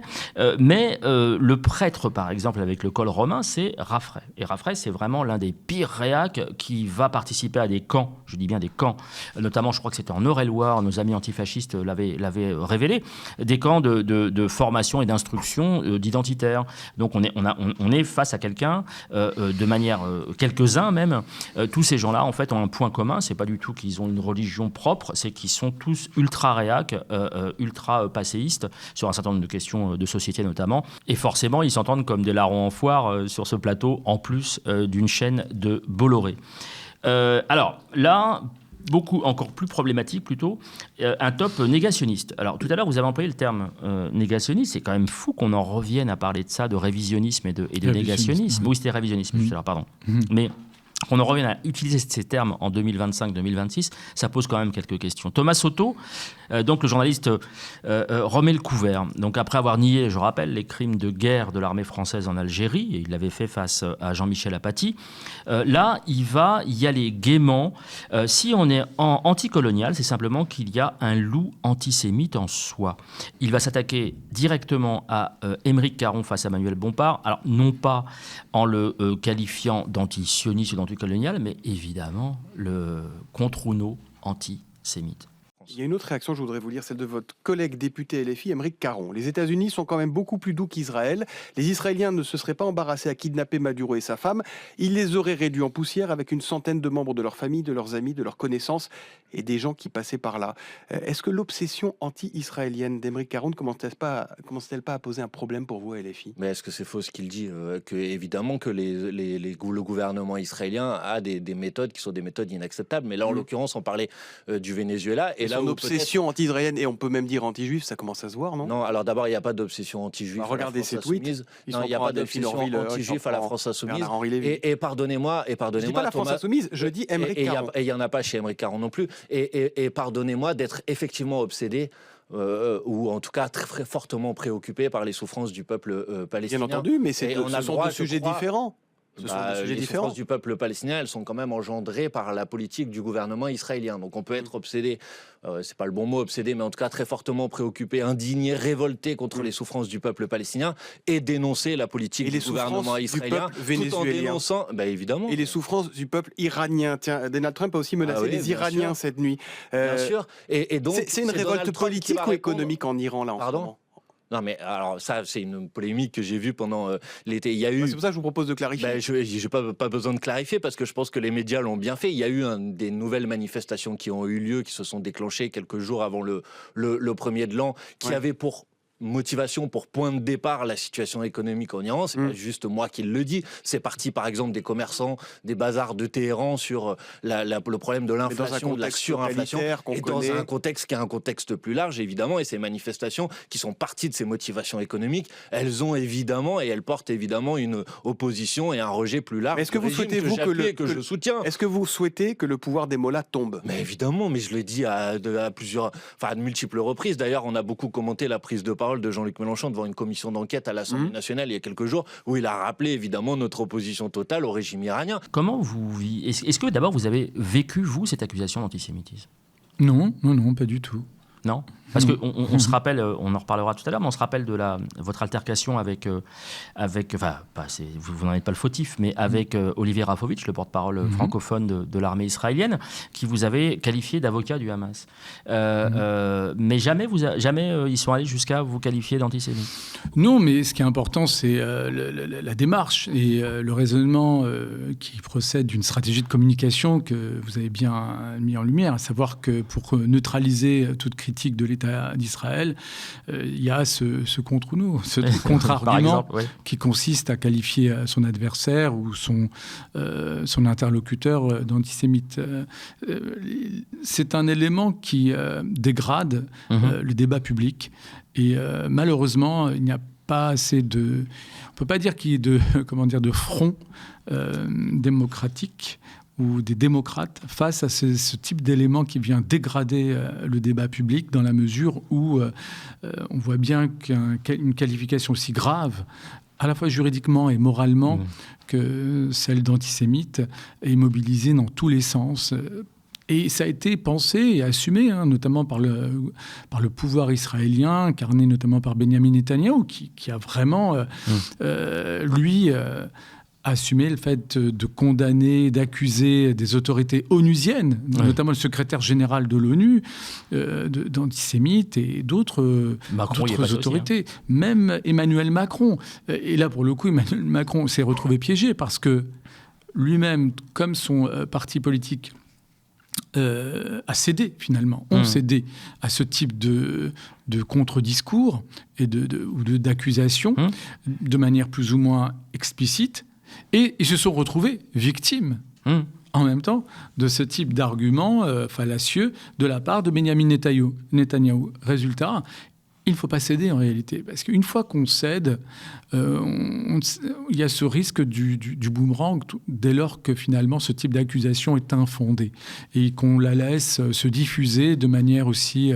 Mais le prêtre, par exemple, avec le col romain, c'est Raffray. Et Raffray, c'est vraiment l'un des pires réacs qui va participer à des camps, je dis bien des camps, notamment, je crois que c'était en Eure-et-Loire, nos amis antifascistes l'avaient révélé, des camps de formation et d'instruction d'identitaires. Donc on est face à quelqu'un, de manière, quelques-uns même, tous ces gens-là, en fait, ont un point commun, c'est pas du tout qu'ils ont une religion propre, c'est qu'ils sont tous ultra réacs, ultra passéistes, sur un certain nombre de questions de société notamment, et forcément ils s'entendent comme des larrons en foire sur ce plateau, en plus d'une chaîne de Bolloré. Alors là, encore plus problématique plutôt, un top négationniste. Alors tout à l'heure vous avez employé le terme négationniste, c'est quand même fou qu'on en revienne à parler de ça, de révisionnisme et de négationnisme. Oui, c'était révisionnisme, tout à l'heure, pardon. Mais qu'on en revienne à utiliser ces termes en 2025-2026, ça pose quand même quelques questions. Thomas Soto, donc le journaliste, remet le couvert. Donc après avoir nié, je rappelle, les crimes de guerre de l'armée française en Algérie, et il l'avait fait face à Jean-Michel Apathy, là, il va y aller gaiement. Si on est anticolonial, c'est simplement qu'il y a un loup antisémite en soi. Il va s'attaquer directement à Émeric Caron face à Manuel Bompard, alors non pas en le qualifiant d'antisioniste ou d'anticolonial, mais évidemment le contre-Uno antisémite. Il y a une autre réaction, je voudrais vous lire, celle de votre collègue député LFI, Émeric Caron. Les États-Unis sont quand même beaucoup plus doux qu'Israël. Les Israéliens ne se seraient pas embarrassés à kidnapper Maduro et sa femme. Ils les auraient réduits en poussière avec une centaine de membres de leur famille, de leurs amis, de leurs connaissances et des gens qui passaient par là. Est-ce que l'obsession anti-israélienne d'Émeric Caron ne commence-t-elle pas à poser un problème pour vous à LFI ? Mais est-ce que c'est faux ce qu'il dit évidemment que le gouvernement israélien a des méthodes qui sont des méthodes inacceptables. Mais là, en l'occurrence, on parlait du Venezuela. Et là, son obsession anti-israélienne, et on peut même dire anti-juif, ça commence à se voir, non? Non, alors d'abord, il n'y a pas d'obsession anti-juif. Regardez ces tweets. Non, il n'y a pas d'obsession anti-juif à la France Insoumise. Et pardonnez-moi. Je dis pas la France Insoumise, je dis Aymeric Caron. Et il n'y en a pas chez Aymeric Caron non plus. Et pardonnez-moi d'être effectivement obsédé. Ou en tout cas très fortement préoccupé par les souffrances du peuple palestinien. Bien entendu, mais ce sont deux sujets différents. Les souffrances du peuple palestinien, elles sont quand même engendrées par la politique du gouvernement israélien. Donc on peut être obsédé, c'est pas le bon mot obsédé, mais en tout cas très fortement préoccupé, indigné, révolté contre les souffrances du peuple palestinien et dénoncer la politique du gouvernement israélien tout en dénonçant, évidemment. Et les souffrances du peuple iranien. Tiens, Donald Trump a aussi menacé les Iraniens cette nuit. Bien sûr. Et donc c'est une révolte politique ou économique en Iran là en ce moment? Non mais alors ça c'est une polémique que j'ai vue pendant l'été. Il y a eu. C'est pour ça que je vous propose de clarifier. Je n'ai pas besoin de clarifier parce que je pense que les médias l'ont bien fait. Il y a eu des nouvelles manifestations qui ont eu lieu, qui se sont déclenchées quelques jours avant le premier de l'an, qui avaient pour motivation, pour point de départ, la situation économique en Iran. C'est pas juste moi qui le dis. C'est parti, par exemple, des commerçants, des bazars de Téhéran sur le problème de l'inflation, de la surinflation. Et dans un contexte qui est un contexte plus large, évidemment. Et ces manifestations qui sont parties de ces motivations économiques, elles ont évidemment, et elles portent évidemment une opposition et un rejet plus large. Est-ce que vous souhaitez, je soutiens. Est-ce que vous souhaitez que le pouvoir des mollahs tombe? Mais évidemment, mais je l'ai dit à de multiples reprises. D'ailleurs, on a beaucoup commenté la prise de parole de Jean-Luc Mélenchon devant une commission d'enquête à l'Assemblée nationale il y a quelques jours, où il a rappelé évidemment notre opposition totale au régime iranien. Comment est-ce que d'abord vous avez vécu, vous, cette accusation d'antisémitisme? Non, pas du tout. Non? Parce qu'on se rappelle, on en reparlera tout à l'heure, mais on se rappelle de votre altercation avec vous n'en êtes pas le fautif, mais avec Olivier Rafovitch, le porte-parole francophone de l'armée israélienne, qui vous avait qualifié d'avocat du Hamas. Mais jamais ils sont allés jusqu'à vous qualifier d'antisémite. Non, mais ce qui est important, c'est la démarche et le raisonnement qui procède d'une stratégie de communication que vous avez bien mis en lumière, à savoir que pour neutraliser toute critique de l'État d'Israël, il y a ce contre-nous, ce contre-argument qui consiste à qualifier son adversaire ou son interlocuteur d'antisémite. C'est un élément qui dégrade le débat public et malheureusement, il n'y a pas assez de... On ne peut pas dire qu'il y ait de front démocratique ou des démocrates face à ce type d'élément qui vient dégrader le débat public, dans la mesure où on voit bien qu'une qualification aussi grave, à la fois juridiquement et moralement, que celle d'antisémite, est mobilisée dans tous les sens. Et ça a été pensé et assumé, notamment par le pouvoir israélien, incarné notamment par Benjamin Netanyahou, qui a vraiment, assumer le fait de condamner, d'accuser des autorités onusiennes, notamment le secrétaire général de l'ONU, d'antisémites et d'autres autorités. Aussi, Même Emmanuel Macron. Et là, pour le coup, Emmanuel Macron s'est retrouvé piégé parce que lui-même, comme son parti politique, a cédé, finalement, ont cédé à ce type de contre-discours et d'accusations de manière plus ou moins explicite. Et ils se sont retrouvés victimes, en même temps, de ce type d'arguments fallacieux de la part de Benjamin Netanyahou. Résultat, il ne faut pas céder en réalité, parce qu'une fois qu'on cède, il y a ce risque du boomerang dès lors que finalement ce type d'accusation est infondée et qu'on la laisse se diffuser de manière aussi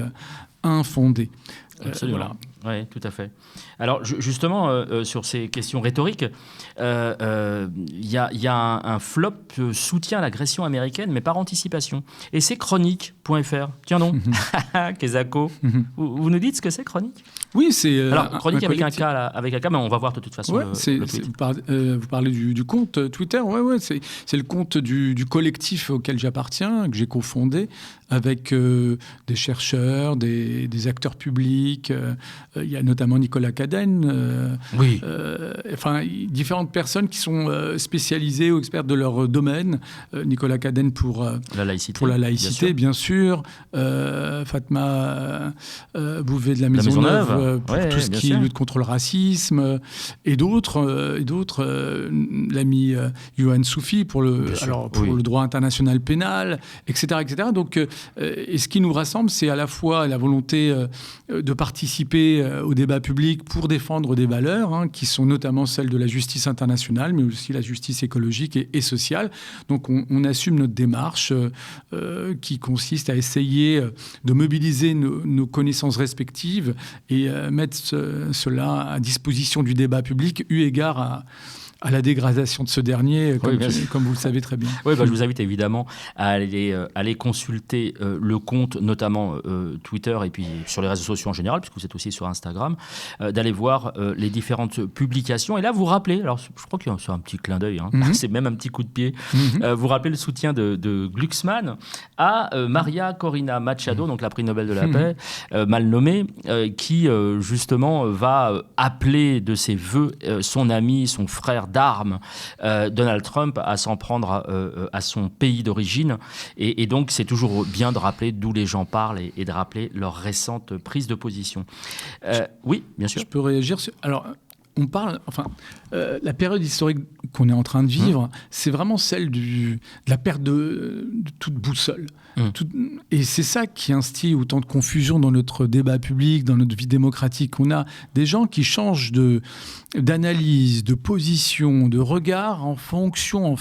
infondée. Absolument. Voilà. Oui, tout à fait. Alors, justement, sur ces questions rhétoriques, il y a un flop soutien à l'agression américaine, mais par anticipation. Et c'est chronique.fr. Tiens donc, Kezako. Vous nous dites ce que c'est, Chronique? Oui, c'est... Alors, Chronique avec un K, mais on va voir de toute façon le tweet. Vous parlez du compte Twitter. C'est le compte du collectif auquel j'appartiens, que j'ai cofondé, avec des chercheurs, des acteurs publics, République. Il y a notamment Nicolas Cadenne. Enfin, différentes personnes qui sont spécialisées ou expertes de leur domaine. Nicolas Cadenne pour la laïcité, bien sûr. Fatma Bouvet de la Maisonneuve pour tout ce qui est lutte contre le racisme. Et d'autres, l'ami Yohann Soufi pour le droit international pénal, etc. Donc, et ce qui nous rassemble, c'est à la fois la volonté de participer au débat public pour défendre des valeurs, qui sont notamment celles de la justice internationale, mais aussi la justice écologique et sociale. Donc on assume notre démarche qui consiste à essayer de mobiliser nos connaissances respectives et mettre cela à disposition du débat public, eu égard à la dégradation de ce dernier, comme vous le savez très bien. Oui, je vous invite évidemment à aller consulter le compte, notamment Twitter et puis sur les réseaux sociaux en général, puisque vous êtes aussi sur Instagram, d'aller voir les différentes publications. Et là, vous rappelez, alors je crois qu'il y a un petit clin d'œil, c'est même un petit coup de pied, vous rappelez le soutien de Glucksmann à Maria Corina Machado, donc la prix Nobel de la paix, mal nommée, qui justement va appeler de ses voeux son ami, son frère d'armes, Donald Trump, à s'en prendre à son pays d'origine. Et donc, c'est toujours bien de rappeler d'où les gens parlent et de rappeler leur récente prise de position. Oui, bien sûr. Je peux réagir alors, on parle... la période historique qu'on est en train de vivre, c'est vraiment celle de la perte de toute boussole. Et c'est ça qui instille autant de confusion dans notre débat public, dans notre vie démocratique. On a des gens qui changent d'analyse, de position, de regard en fonction,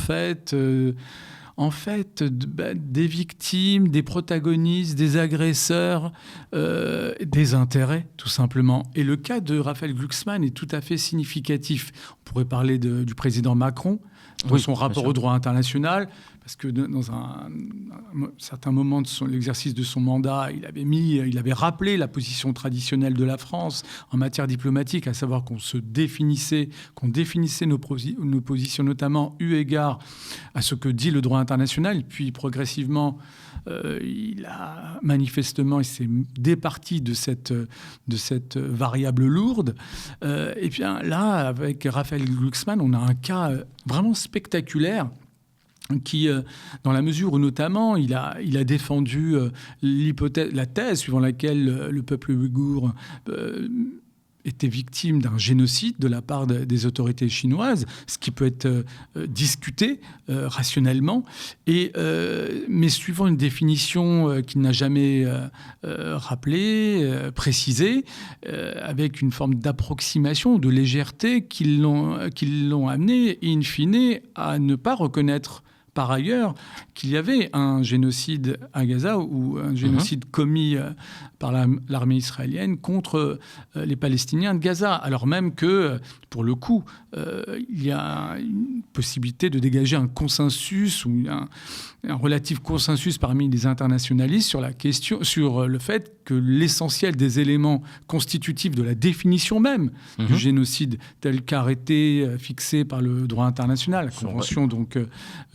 des victimes, des protagonistes, des agresseurs, des intérêts, tout simplement. Et le cas de Raphaël Glucksmann est tout à fait significatif. On pourrait parler du président Macron, de son rapport au droit international, parce que dans un certain moment de l'exercice de son mandat, il avait rappelé la position traditionnelle de la France en matière diplomatique, à savoir qu'on définissait nos positions, notamment eu égard à ce que dit le droit international. Et puis progressivement, il a manifestement, il s'est départi de cette variable lourde. Et bien là, avec Raphaël Glucksmann, on a un cas vraiment spectaculaire qui, dans la mesure où notamment il a défendu la thèse suivant laquelle le peuple ouïghour était victime d'un génocide de la part des autorités chinoises, ce qui peut être discuté rationnellement, mais suivant une définition qu'il n'a jamais rappelée, précisée, avec une forme d'approximation, de légèreté qui l'ont amené, in fine, à ne pas reconnaître par ailleurs qu'il y avait un génocide à Gaza ou un génocide commis par l'armée israélienne contre les Palestiniens de Gaza, alors même que, pour le coup, il y a une possibilité de dégager un consensus ou un relatif consensus parmi les internationalistes sur la question, sur le fait que l'essentiel des éléments constitutifs de la définition même du génocide tel qu'arrêté, fixé par le droit international, la Convention donc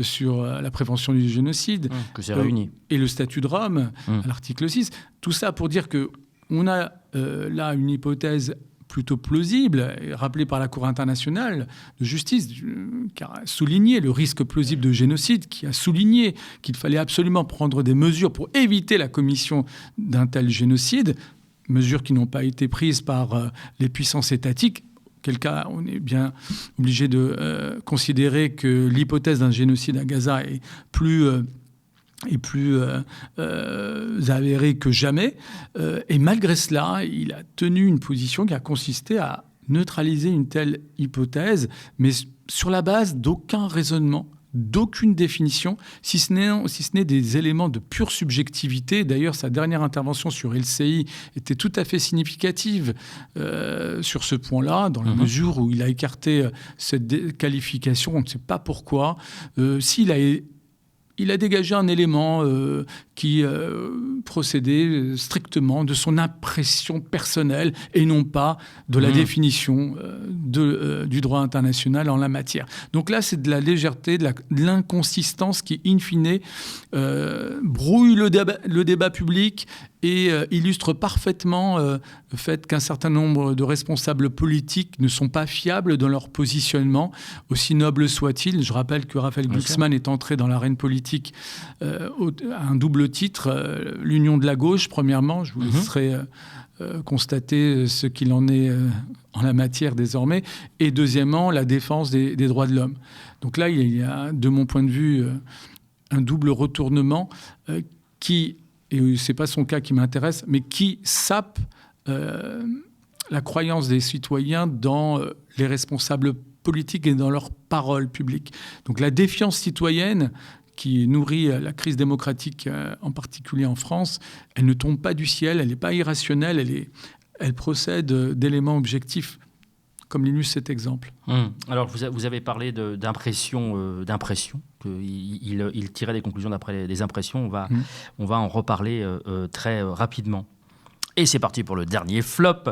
sur la prévention du génocide, que c'est réuni, et le statut de Rome, à l'article 6. Tout ça pour dire qu'on a là une hypothèse plutôt plausible, rappelée par la Cour internationale de justice, qui a souligné le risque plausible de génocide, qui a souligné qu'il fallait absolument prendre des mesures pour éviter la commission d'un tel génocide, mesures qui n'ont pas été prises par les puissances étatiques. Quel cas, on est bien obligé de considérer que l'hypothèse d'un génocide à Gaza est plus avérée que jamais. Et malgré cela, il a tenu une position qui a consisté à neutraliser une telle hypothèse, mais sur la base d'aucun raisonnement, d'aucune définition, si ce n'est des éléments de pure subjectivité. D'ailleurs, sa dernière intervention sur LCI était tout à fait significative sur ce point-là, dans la mesure où il a écarté cette qualification, on ne sait pas pourquoi. Il a dégagé un élément qui procéder strictement de son impression personnelle et non pas de la définition du droit international en la matière. Donc là, c'est de la légèreté, de l'inconsistance qui, in fine, brouille le débat public et illustre parfaitement le fait qu'un certain nombre de responsables politiques ne sont pas fiables dans leur positionnement, aussi noble soit-il. Je rappelle que Raphaël Glucksmann est entré dans l'arène politique à un double titre, l'union de la gauche, premièrement. Je vous laisserai constater ce qu'il en est en la matière désormais, et deuxièmement, la défense des droits de l'homme. Donc là, il y a, de mon point de vue, un double retournement qui... et ce n'est pas son cas qui m'intéresse, mais qui sape la croyance des citoyens dans les responsables politiques et dans leurs paroles publiques. Donc la défiance citoyenne qui nourrit la crise démocratique, en particulier en France, elle ne tombe pas du ciel, elle n'est pas irrationnelle, elle procède d'éléments objectifs, comme l'illustre cet exemple. Alors, vous avez parlé d'impression, il tirait des conclusions d'après des impressions. On va en reparler très rapidement. Et c'est parti pour le dernier flop.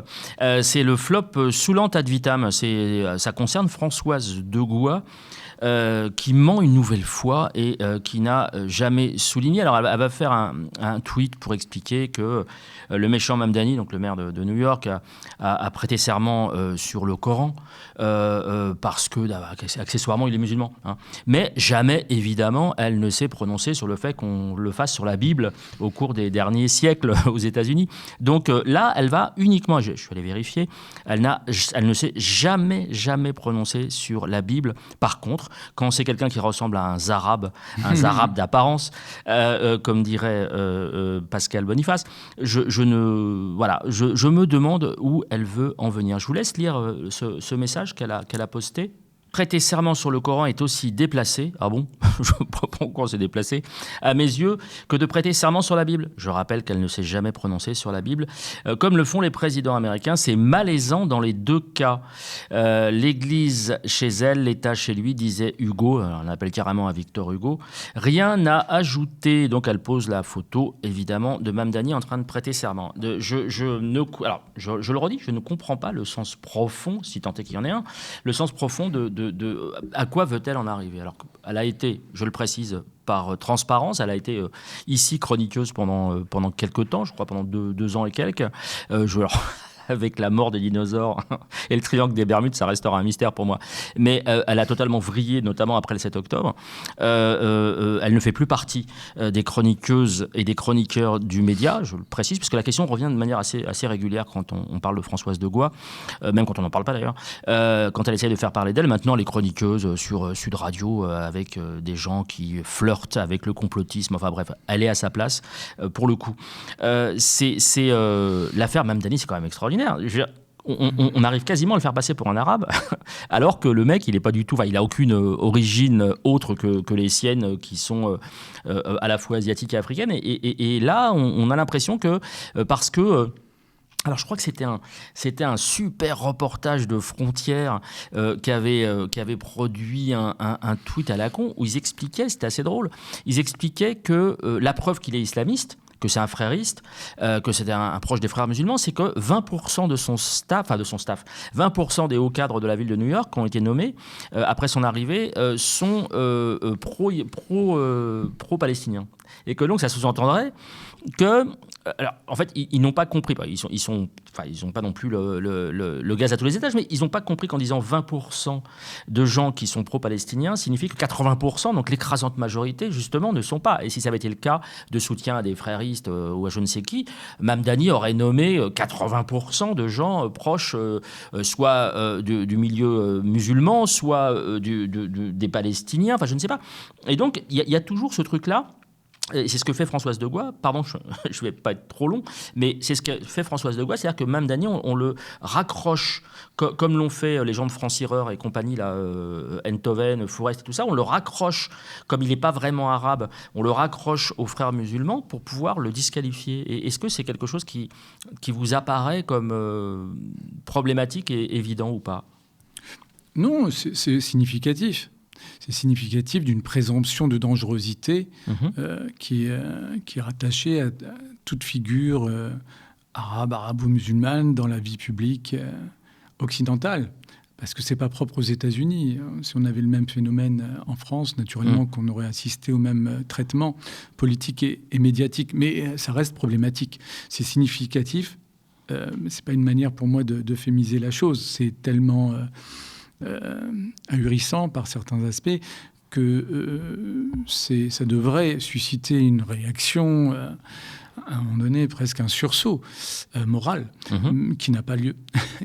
C'est le flop Soulant ad vitam. Ça concerne Françoise Degois, qui ment une nouvelle fois et qui n'a jamais souligné. Alors, elle va faire un tweet pour expliquer que le méchant Mamdani, donc le maire de New York, a prêté serment sur le Coran parce que, accessoirement, il est musulman. Hein. Mais jamais, évidemment, elle ne s'est prononcée sur le fait qu'on le fasse sur la Bible au cours des derniers siècles aux États-Unis. Donc là, elle va uniquement, je suis allé vérifier, elle ne s'est jamais prononcée sur la Bible. Par contre, quand c'est quelqu'un qui ressemble à un Zarabe d'apparence, comme dirait Pascal Boniface, je me demande où elle veut en venir. Je vous laisse lire ce message qu'elle a posté. Prêter serment sur le Coran est aussi déplacé, ah bon, je ne vois pas pourquoi c'est déplacé, à mes yeux, que de prêter serment sur la Bible. Je rappelle qu'elle ne s'est jamais prononcée sur la Bible. Comme le font les présidents américains, c'est malaisant dans les deux cas. L'Église chez elle, l'État chez lui, disait Hugo, on l'appelle carrément à Victor Hugo. Rien à ajouter. Donc elle pose la photo, évidemment, de Mamdani en train de prêter serment. Je le redis, je ne comprends pas le sens profond, si tant est qu'il y en ait un, le sens profond de à quoi veut-elle en arriver. Alors qu'elle a été, je le précise, par transparence, elle a été ici chroniqueuse pendant quelques temps, je crois pendant deux ans et quelques. Avec la mort des dinosaures et le triangle des Bermudes, ça restera un mystère pour moi. Mais elle a totalement vrillé, notamment après le 7 octobre. Elle ne fait plus partie des chroniqueuses et des chroniqueurs du média, je le précise, parce que la question revient de manière assez régulière quand on parle de Françoise Degois, même quand on n'en parle pas d'ailleurs, quand elle essaie de faire parler d'elle. Maintenant, les chroniqueuses sur Sud Radio, avec des gens qui flirtent avec le complotisme, enfin bref, elle est à sa place, pour le coup. L'affaire Mamdani, c'est quand même extraordinaire. On arrive quasiment à le faire passer pour un arabe, alors que le mec, il est pas du tout, il a aucune origine autre que les siennes, qui sont à la fois asiatiques et africaines. Et là, on a l'impression que parce que alors je crois que c'était un super reportage de Frontières qui avait produit un tweet à la con où ils expliquaient, c'était assez drôle, ils expliquaient que la preuve qu'il est islamiste, que c'est un frériste, que c'était un proche des frères musulmans, c'est que 20% de son staff, 20% des hauts cadres de la ville de New York qui ont été nommés après son arrivée sont pro-palestiniens. Et que donc ça sous-entendrait que... Alors, en fait, ils n'ont pas compris. Ils n'ont pas non plus le gaz à tous les étages, mais ils n'ont pas compris qu'en disant 20% de gens qui sont pro-palestiniens signifie que 80%, donc l'écrasante majorité, justement, ne sont pas. Et si ça avait été le cas de soutien à des fréristes ou à je ne sais qui, Mamdani aurait nommé 80% de gens proches, soit du milieu musulman, soit des Palestiniens, enfin je ne sais pas. Et donc, il y a toujours ce truc-là. Et c'est ce que fait Françoise Degois, pardon, je ne vais pas être trop long, mais c'est ce que fait Françoise Degois, c'est-à-dire que Mamdani, on le raccroche, comme l'ont fait les gens de France-Tireur et compagnie, là, Enthoven, Forest et tout ça, on le raccroche, comme il n'est pas vraiment arabe, on le raccroche aux frères musulmans pour pouvoir le disqualifier. Et est-ce que c'est quelque chose qui vous apparaît comme problématique et évident ou pas ? Non, c'est significatif. C'est significatif d'une présomption de dangerosité qui est rattachée à toute figure arabe, arabo-musulmane dans la vie publique occidentale. Parce que ce n'est pas propre aux États-Unis. Si on avait le même phénomène en France, naturellement qu'on aurait assisté au même traitement politique et médiatique. Mais ça reste problématique. C'est significatif. Ce n'est pas une manière pour moi d'euphémiser la chose. C'est tellement ahurissant par certains aspects que ça devrait susciter une réaction... à un moment donné, presque un sursaut moral qui n'a pas lieu.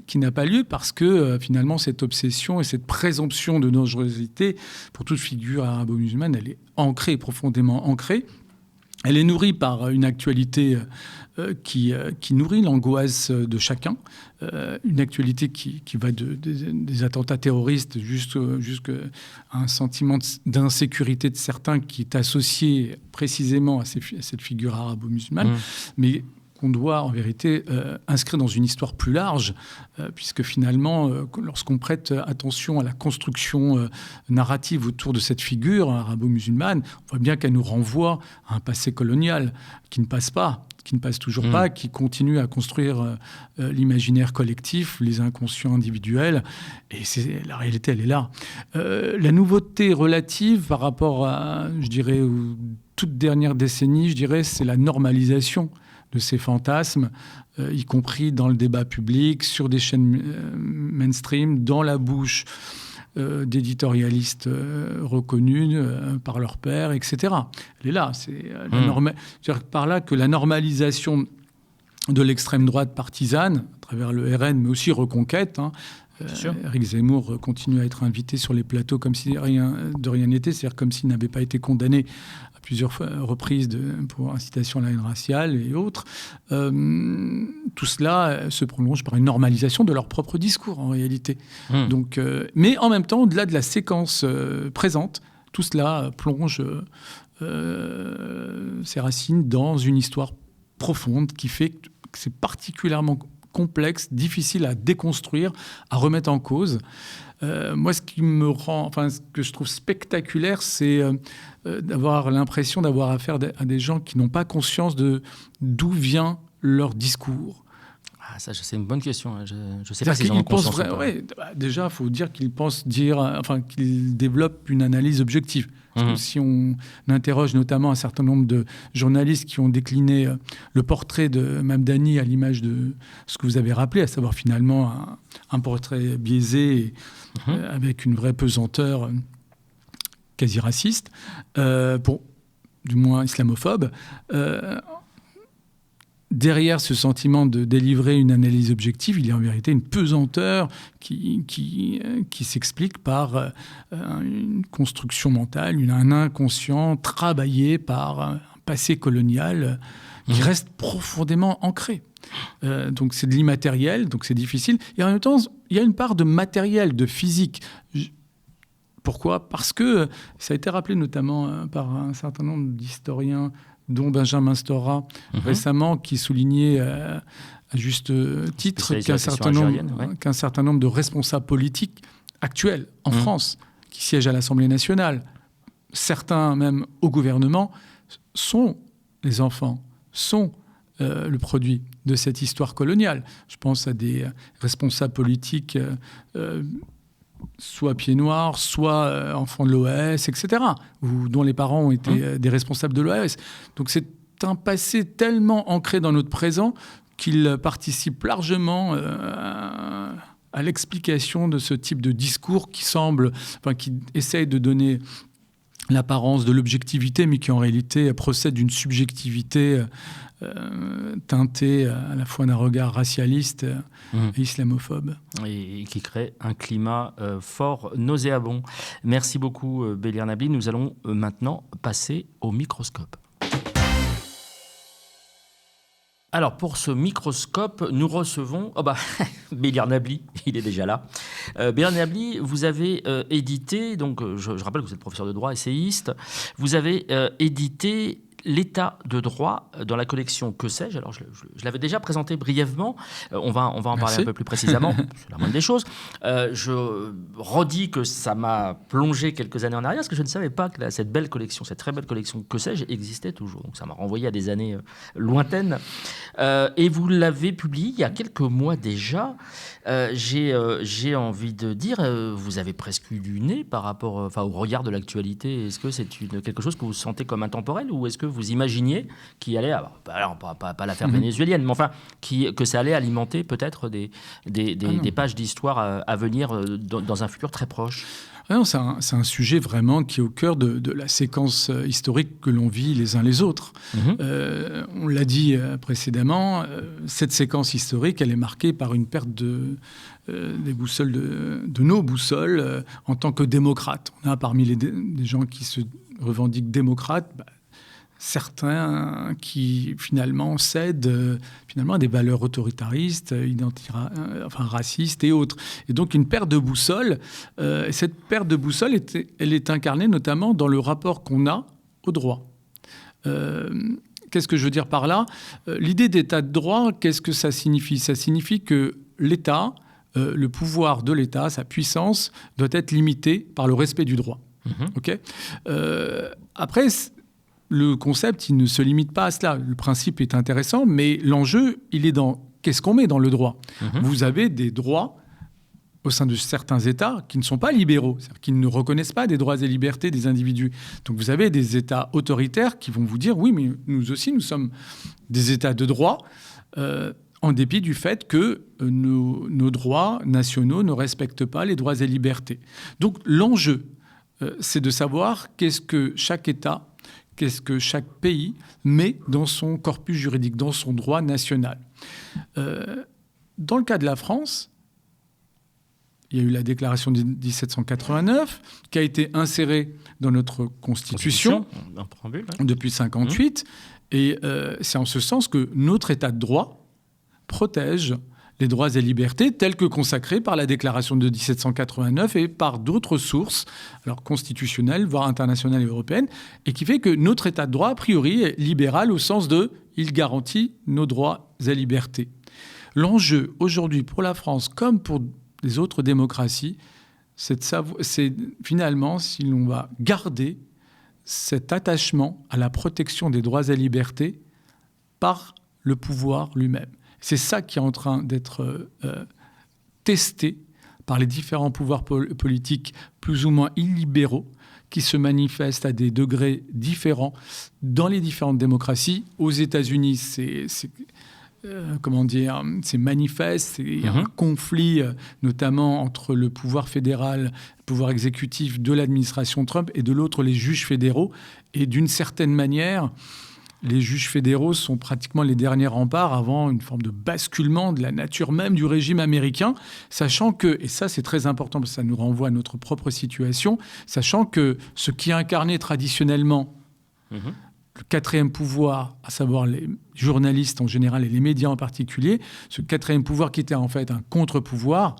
Qui n'a pas lieu parce que, finalement, cette obsession et cette présomption de dangerosité, pour toute figure arabo-musulmane, elle est ancrée, profondément ancrée. Elle est nourrie par une actualité qui nourrit l'angoisse de chacun, une actualité qui va des attentats terroristes jusqu'à un sentiment d'insécurité de certains qui est associé précisément à cette figure arabo-musulmane, mais qu'on doit en vérité inscrire dans une histoire plus large, puisque finalement, lorsqu'on prête attention à la construction narrative autour de cette figure arabo-musulmane, on voit bien qu'elle nous renvoie à un passé colonial qui ne passe pas, qui ne passe toujours pas, qui continue à construire l'imaginaire collectif, les inconscients individuels, et la réalité, elle est là. La nouveauté relative par rapport à, je dirais, aux toutes dernières décennies, je dirais, c'est la normalisation de ces fantasmes, y compris dans le débat public, sur des chaînes mainstream, dans la bouche d'éditorialistes reconnus par leur père, etc. Elle est là. C'est par là que la normalisation de l'extrême droite partisane, à travers le RN, mais aussi Reconquête, Éric Zemmour continue à être invité sur les plateaux comme si de rien n'était, c'est-à-dire comme s'il n'avait pas été condamné à plusieurs reprises pour incitation à la haine raciale et autres. Tout cela se prolonge par une normalisation de leur propre discours, en réalité. Donc, mais en même temps, au-delà de la séquence présente, tout cela plonge ses racines dans une histoire profonde qui fait que c'est particulièrement complexe, difficile à déconstruire, à remettre en cause. Moi, ce que je trouve spectaculaire, c'est d'avoir l'impression d'avoir affaire à des gens qui n'ont pas conscience d'où vient leur discours. Ah, ça, c'est une bonne question. Je ne sais pas s'ils en ont conscience. Déjà, il faut dire qu'ils qu'ils développent une analyse objective. Parce que si on interroge notamment un certain nombre de journalistes qui ont décliné le portrait de Mamdani à l'image de ce que vous avez rappelé, à savoir finalement un portrait biaisé avec une vraie pesanteur quasi raciste, du moins islamophobe, derrière ce sentiment de délivrer une analyse objective, il y a en vérité une pesanteur qui s'explique par une construction mentale, un inconscient travaillé par un passé colonial qui reste profondément ancré. Donc c'est de l'immatériel, donc c'est difficile. Et en même temps, il y a une part de matériel, de physique. Pourquoi ? Parce que ça a été rappelé notamment par un certain nombre d'historiens, dont Benjamin Stora récemment, qui soulignait à juste titre qu'un certain nombre de responsables politiques actuels en France, qui siègent à l'Assemblée nationale, certains même au gouvernement, sont les enfants, sont le produit de cette histoire coloniale. Je pense à des responsables politiques soit pieds noirs, soit enfants de l'OAS, etc., ou dont les parents ont été des responsables de l'OAS. Donc c'est un passé tellement ancré dans notre présent qu'il participe largement à l'explication de ce type de discours qui essaye de donner l'apparence de l'objectivité, mais qui en réalité procède d'une subjectivité teintée à la fois d'un regard racialiste et islamophobe. Et qui crée un climat fort nauséabond. Merci beaucoup, Bélier Nabli. Nous allons maintenant passer au microscope. Alors, pour ce microscope, nous recevons... Bélier Nabli, il est déjà là. Bélier Nabli, vous avez édité, donc je rappelle que vous êtes professeur de droit, essayiste, vous avez édité l'état de droit dans la collection Que sais-je. Alors, je l'avais déjà présenté brièvement. On va en parler un peu plus précisément. C'est la moindre des choses. Je redis que ça m'a plongé quelques années en arrière, parce que je ne savais pas que cette belle collection, cette très belle collection Que sais-je, existait toujours. Donc, ça m'a renvoyé à des années lointaines. Et vous l'avez publié il y a quelques mois déjà. J'ai envie de dire, vous avez presque eu du nez par rapport au regard de l'actualité. Est-ce que c'est quelque chose que vous sentez comme intemporel, ou est-ce que vous imaginiez qu'il allait, alors pas l'affaire vénézuélienne, mais enfin que ça allait alimenter peut-être des pages d'histoire à venir dans un futur très proche? Non, c'est un sujet vraiment qui est au cœur de la séquence historique que l'on vit les uns les autres. On l'a dit précédemment, cette séquence historique, elle est marquée par une perte des boussoles de nos boussoles en tant que démocrates. On a parmi des gens qui se revendiquent démocrates, certains qui finalement cèdent à des valeurs autoritaristes, racistes et autres. Et donc une perte de boussole. Et cette perte de boussole, elle est incarnée notamment dans le rapport qu'on a au droit. Qu'est-ce que je veux dire par là? L'idée d'état de droit, qu'est-ce que ça signifie? Ça signifie que l'État, le pouvoir de l'État, sa puissance, doit être limité par le respect du droit. Okay. Après, le concept, il ne se limite pas à cela. Le principe est intéressant, mais l'enjeu, il est dans qu'est-ce qu'on met dans le droit. Vous avez des droits au sein de certains États qui ne sont pas libéraux, c'est-à-dire qui ne reconnaissent pas des droits et libertés des individus. Donc vous avez des États autoritaires qui vont vous dire « oui, mais nous aussi, nous sommes des États de droit », en dépit du fait que nos droits nationaux ne respectent pas les droits et libertés. Donc l'enjeu, c'est de savoir qu'est-ce que chaque État, qu'est-ce que chaque pays met dans son corpus juridique, dans son droit national. Dans le cas de la France, il y a eu la déclaration de 1789 qui a été insérée dans notre Constitution depuis 1958. Et c'est en ce sens que notre État de droit protège les droits et libertés tels que consacrés par la déclaration de 1789 et par d'autres sources, alors constitutionnelles, voire internationales et européennes, et qui fait que notre État de droit, a priori, est libéral au sens de « il garantit nos droits et libertés ». L'enjeu aujourd'hui pour la France, comme pour les autres démocraties, c'est finalement si l'on va garder cet attachement à la protection des droits et libertés par le pouvoir lui-même. C'est ça qui est en train d'être testé par les différents pouvoirs politiques plus ou moins illibéraux qui se manifestent à des degrés différents dans les différentes démocraties. Aux États-Unis, c'est manifeste. Il y a un conflit notamment entre le pouvoir fédéral, le pouvoir exécutif de l'administration Trump et de l'autre les juges fédéraux. Et d'une certaine manière, les juges fédéraux sont pratiquement les derniers remparts avant une forme de basculement de la nature même du régime américain, sachant que, et ça c'est très important parce que ça nous renvoie à notre propre situation, sachant que ce qui est incarné traditionnellement, le quatrième pouvoir, à savoir les journalistes en général et les médias en particulier, ce quatrième pouvoir qui était en fait un contre-pouvoir,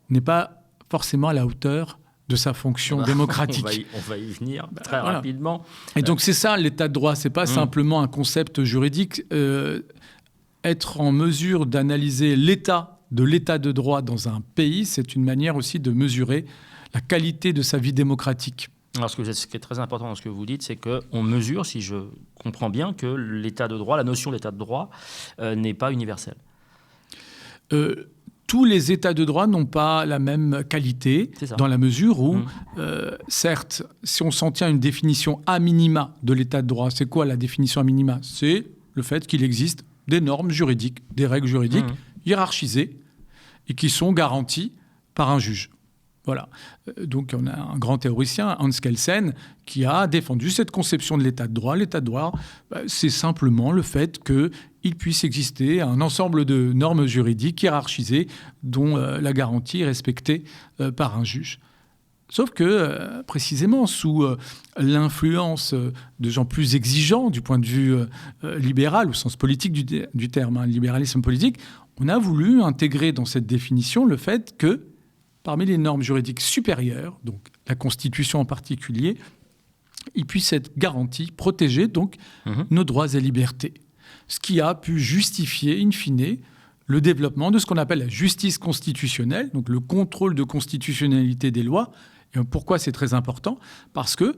n'est pas forcément à la hauteur de sa fonction démocratique. On va y venir très rapidement. Et donc c'est ça l'état de droit, c'est pas simplement un concept juridique. Être en mesure d'analyser l'état de droit dans un pays, c'est une manière aussi de mesurer la qualité de sa vie démocratique. Alors ce qui est très important dans ce que vous dites, c'est qu'on mesure, si je comprends bien, que l'état de droit, la notion d'état de droit n'est pas universelle. Tous les États de droit n'ont pas la même qualité, dans la mesure où, certes, si on s'en tient à une définition a minima de l'État de droit, c'est quoi la définition a minima? C'est le fait qu'il existe des normes juridiques, des règles juridiques hiérarchisées et qui sont garanties par un juge. Voilà. Donc on a un grand théoricien, Hans Kelsen, qui a défendu cette conception de l'état de droit. L'état de droit, c'est simplement le fait qu'il puisse exister un ensemble de normes juridiques hiérarchisées dont la garantie est respectée par un juge. Sauf que, précisément, sous l'influence de gens plus exigeants du point de vue libéral, au sens politique du terme, libéralisme politique, on a voulu intégrer dans cette définition le fait que parmi les normes juridiques supérieures, donc la Constitution en particulier, il puisse être garanti, protégé, donc, nos droits et libertés. Ce qui a pu justifier, in fine, le développement de ce qu'on appelle la justice constitutionnelle, donc le contrôle de constitutionnalité des lois. Et pourquoi c'est très important ? Parce que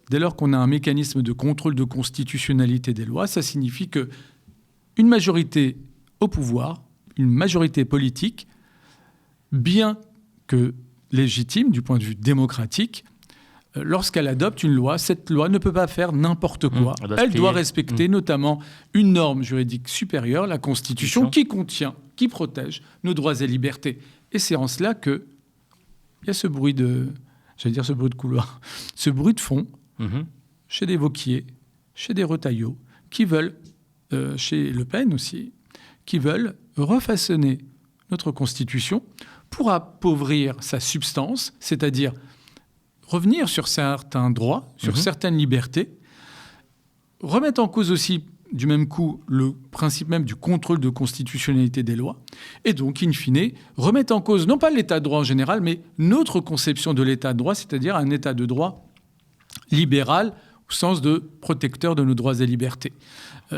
dès lors qu'on a un mécanisme de contrôle de constitutionnalité des lois, ça signifie qu'une majorité au pouvoir, une majorité politique, bien que légitime du point de vue démocratique, lorsqu'elle adopte une loi, cette loi ne peut pas faire n'importe quoi. Elle doit respecter notamment une norme juridique supérieure, la Constitution, qui contient, qui protège nos droits et libertés. Et c'est en cela qu'il y a ce bruit de couloir, ce bruit de fond, chez des Wauquiez, chez des Retailleau, qui veulent, chez Le Pen aussi, qui veulent refaçonner notre Constitution pour appauvrir sa substance, c'est-à-dire revenir sur certains droits, sur certaines libertés, remettre en cause aussi, du même coup, le principe même du contrôle de constitutionnalité des lois, et donc, in fine, remettre en cause, non pas l'état de droit en général, mais notre conception de l'état de droit, c'est-à-dire un état de droit libéral, au sens de protecteur de nos droits et libertés.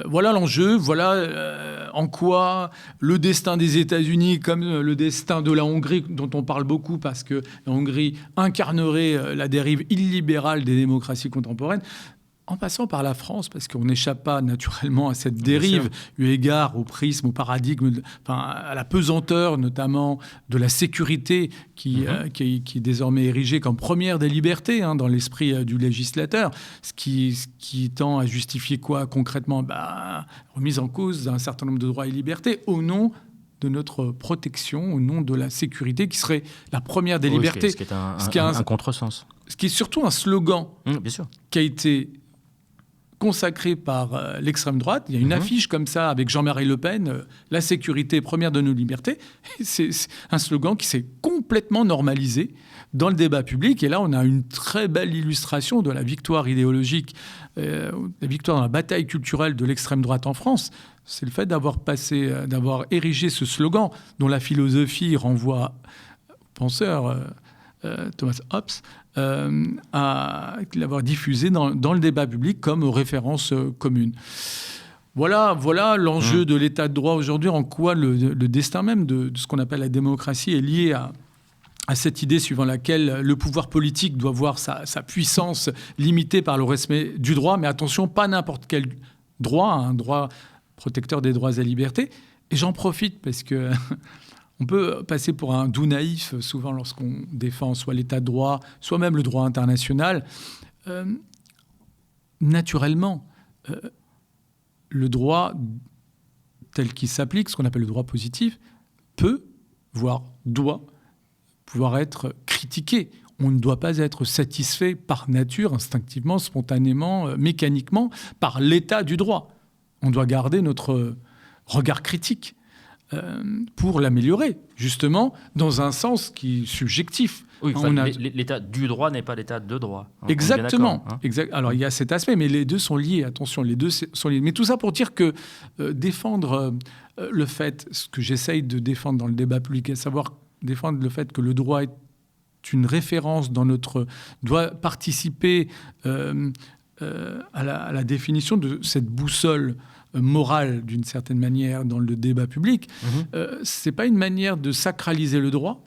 Voilà l'enjeu, voilà en quoi le destin des États-Unis, comme le destin de la Hongrie, dont on parle beaucoup parce que la Hongrie incarnerait la dérive illibérale des démocraties contemporaines, en passant par la France, parce qu'on n'échappe pas naturellement à cette dérive, eu égard au prisme, au paradigme, à la pesanteur notamment de la sécurité qui est désormais érigée comme première des libertés dans l'esprit du législateur, ce qui tend à justifier quoi concrètement ? Remise en cause d'un certain nombre de droits et libertés au nom de notre protection, au nom de la sécurité, qui serait la première des libertés. Ce qui est un contresens. Ce qui est surtout un slogan qui a été consacré par l'extrême droite. Il y a une affiche comme ça avec Jean-Marie Le Pen, la sécurité première de nos libertés. C'est un slogan qui s'est complètement normalisé dans le débat public. Et là, on a une très belle illustration de la victoire idéologique, la victoire dans la bataille culturelle de l'extrême droite en France. C'est le fait d'avoir érigé ce slogan dont la philosophie renvoie au penseur Thomas Hobbes, à l'avoir diffusé dans le débat public comme référence commune. Voilà l'enjeu de l'état de droit aujourd'hui, en quoi le destin même de ce qu'on appelle la démocratie est lié à cette idée suivant laquelle le pouvoir politique doit voir sa puissance limitée par le respect du droit, mais attention, pas n'importe quel droit, un droit protecteur des droits et libertés. Et j'en profite parce que on peut passer pour un doux naïf souvent lorsqu'on défend soit l'état de droit, soit même le droit international. Naturellement, le droit tel qu'il s'applique, ce qu'on appelle le droit positif, peut, voire doit, pouvoir être critiqué. On ne doit pas être satisfait par nature, instinctivement, spontanément, mécaniquement, par l'état du droit. On doit garder notre regard critique pour l'améliorer, justement, dans un sens qui est subjectif. Oui, l'état du droit n'est pas l'état de droit. Exactement. Alors, il y a cet aspect, mais les deux sont liés. Attention, les deux sont liés. Mais tout ça pour dire que défendre le fait, ce que j'essaye de défendre dans le débat public, à savoir défendre le fait que le droit est une référence doit participer à la définition de cette boussole morale, d'une certaine manière, dans le débat public. C'est pas une manière de sacraliser le droit,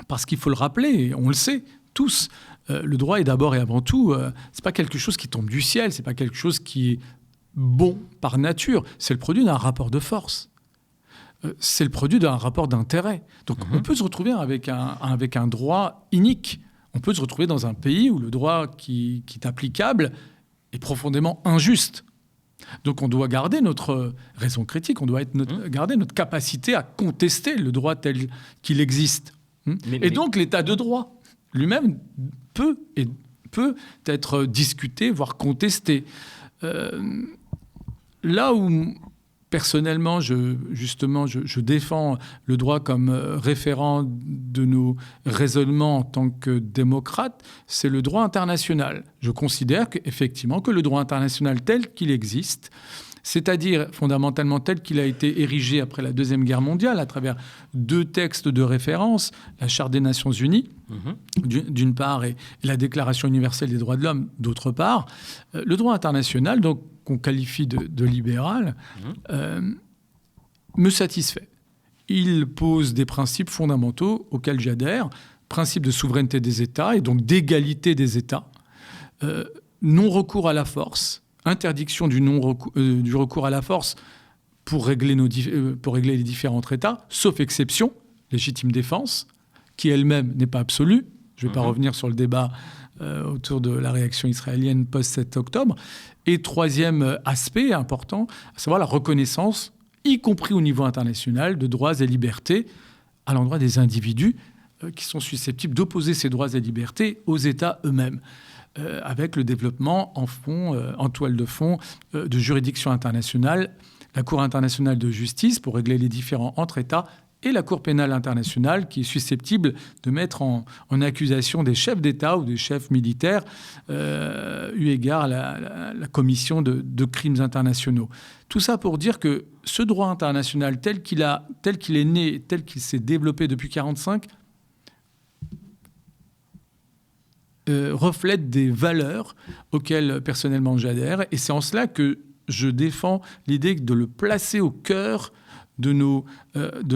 parce qu'il faut le rappeler, et on le sait tous, le droit est d'abord et avant tout, c'est pas quelque chose qui tombe du ciel, c'est pas quelque chose qui est bon par nature, c'est le produit d'un rapport de force. C'est le produit d'un rapport d'intérêt. Donc on peut se retrouver avec un droit inique. On peut se retrouver dans un pays où le droit qui est applicable est profondément injuste. Donc on doit garder notre raison critique, on doit garder notre capacité à contester le droit tel qu'il existe. Donc l'état de droit lui-même peut être discuté, voire contesté. Là où personnellement, je défends le droit comme référent de nos raisonnements en tant que démocrate, c'est le droit international. Je considère qu'effectivement que le droit international tel qu'il existe c'est-à-dire fondamentalement tel qu'il a été érigé après la Deuxième Guerre mondiale à travers 2 textes de référence, la Charte des Nations Unies, d'une part, et la Déclaration universelle des droits de l'homme, d'autre part. Le droit international, donc qu'on qualifie de libéral, me satisfait. Il pose des principes fondamentaux auxquels j'adhère, principe de souveraineté des États et donc d'égalité des États, non-recours à la force, interdiction du recours à la force pour régler les différents États, sauf exception, légitime défense, qui elle-même n'est pas absolue. Je ne vais pas revenir sur le débat autour de la réaction israélienne post-7 octobre. Et troisième aspect important, à savoir la reconnaissance, y compris au niveau international, de droits et libertés à l'endroit des individus qui sont susceptibles d'opposer ces droits et libertés aux États eux-mêmes. Avec le développement en toile de fond de juridictions internationales, la Cour internationale de justice pour régler les différends entre États et la Cour pénale internationale qui est susceptible de mettre en accusation des chefs d'État ou des chefs militaires eu égard à la commission de crimes internationaux. Tout ça pour dire que ce droit international tel qu'il est né, tel qu'il s'est développé depuis 1945, reflète des valeurs auxquelles personnellement j'adhère. Et c'est en cela que je défends l'idée de le placer au cœur de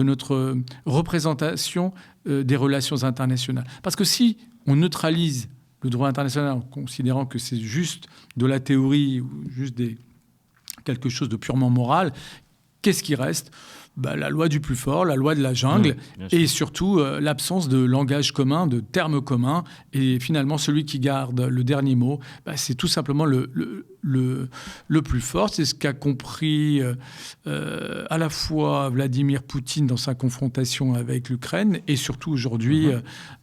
notre représentation des relations internationales. Parce que si on neutralise le droit international en considérant que c'est juste de la théorie ou juste quelque chose de purement moral, qu'est-ce qui reste ? La loi du plus fort, la loi de la jungle, et surtout l'absence de langage commun, de termes communs. Et finalement, celui qui garde le dernier mot, c'est tout simplement le plus fort. C'est ce qu'a compris à la fois Vladimir Poutine dans sa confrontation avec l'Ukraine, et surtout aujourd'hui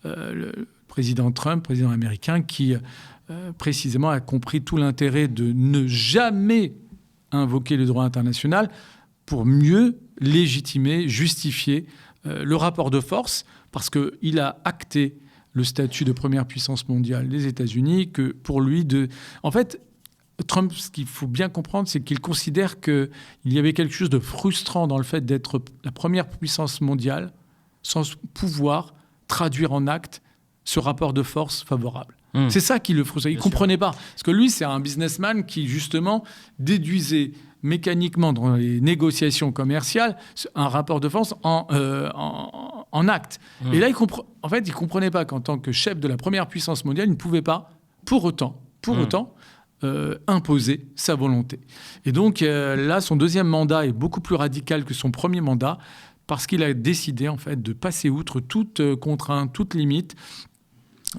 le président Trump, président américain, qui précisément a compris tout l'intérêt de ne jamais invoquer le droit international pour mieux légitimer, justifier le rapport de force, parce qu'il a acté le statut de première puissance mondiale des États-Unis, que pour lui, en fait, Trump, ce qu'il faut bien comprendre, c'est qu'il considère qu'il y avait quelque chose de frustrant dans le fait d'être la première puissance mondiale sans pouvoir traduire en acte ce rapport de force favorable. C'est ça qui le frustrait. Il ne comprenait pas. Parce que lui, c'est un businessman qui, justement, déduisait mécaniquement dans les négociations commerciales un rapport de force en acte. Et là, il ne comprenait pas qu'en tant que chef de la première puissance mondiale, il ne pouvait pas, pour autant, imposer sa volonté. Et donc, là, son deuxième mandat est beaucoup plus radical que son premier mandat, parce qu'il a décidé, en fait, de passer outre toute contrainte, toute limite,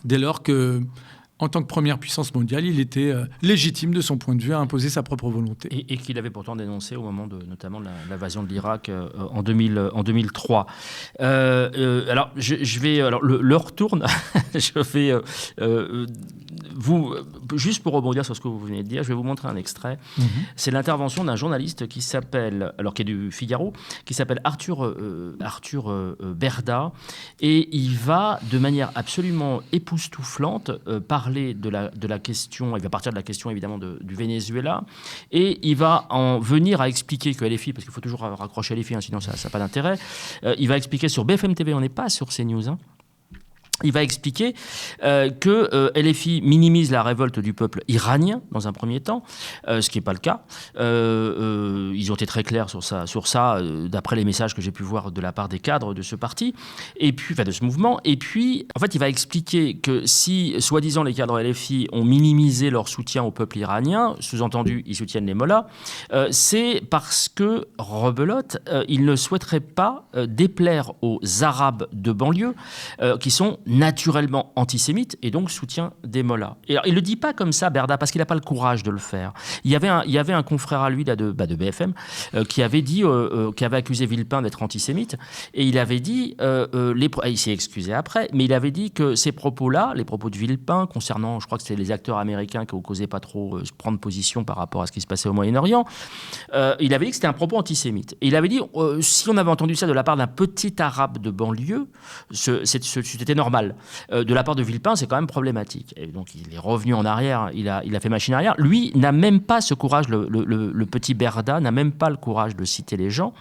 dès lors que, en tant que première puissance mondiale, il était légitime de son point de vue à imposer sa propre volonté. Et qu'il avait pourtant dénoncé au moment notamment de l'invasion de l'Irak en 2003. Alors, l'heure tourne. Je vais juste pour rebondir sur ce que vous venez de dire, je vais vous montrer un extrait. C'est l'intervention d'un journaliste qui est du Figaro, qui s'appelle Arthur Berda, et il va de manière absolument époustouflante parler de la question, il va partir de la question évidemment du Venezuela, et il va en venir à expliquer que LFI, parce qu'il faut toujours raccrocher LFI, sinon ça n'a pas d'intérêt, il va expliquer sur BFM TV, on n'est pas sur CNews, il va expliquer que LFI minimise la révolte du peuple iranien dans un premier temps, ce qui n'est pas le cas. Ils ont été très clairs sur ça d'après les messages que j'ai pu voir de la part des cadres de ce parti, et puis, de ce mouvement. Et puis, en fait, il va expliquer que si, soi-disant, les cadres LFI ont minimisé leur soutien au peuple iranien, sous-entendu, ils soutiennent les mollahs, c'est parce que, rebelote, ils ne souhaiteraient pas déplaire aux Arabes de banlieue, qui sont naturellement antisémite et donc soutien des mollahs. Et alors, il ne le dit pas comme ça, Berda, parce qu'il n'a pas le courage de le faire. Il y avait un confrère à lui de BFM qui avait dit, qui avait accusé Villepin d'être antisémite, et il avait dit, il s'est excusé après, mais il avait dit que ces propos-là, les propos de Villepin concernant, je crois que c'était les acteurs américains qui n'osaient pas trop prendre position par rapport à ce qui se passait au Moyen-Orient, il avait dit que c'était un propos antisémite. Et il avait dit, si on avait entendu ça de la part d'un petit arabe de banlieue, c'était normal. mal de la part de Villepin, c'est quand même problématique. Et donc il est revenu en arrière, il a fait machine arrière. Lui n'a même pas ce courage, le petit Berda n'a même pas le courage de citer les gens.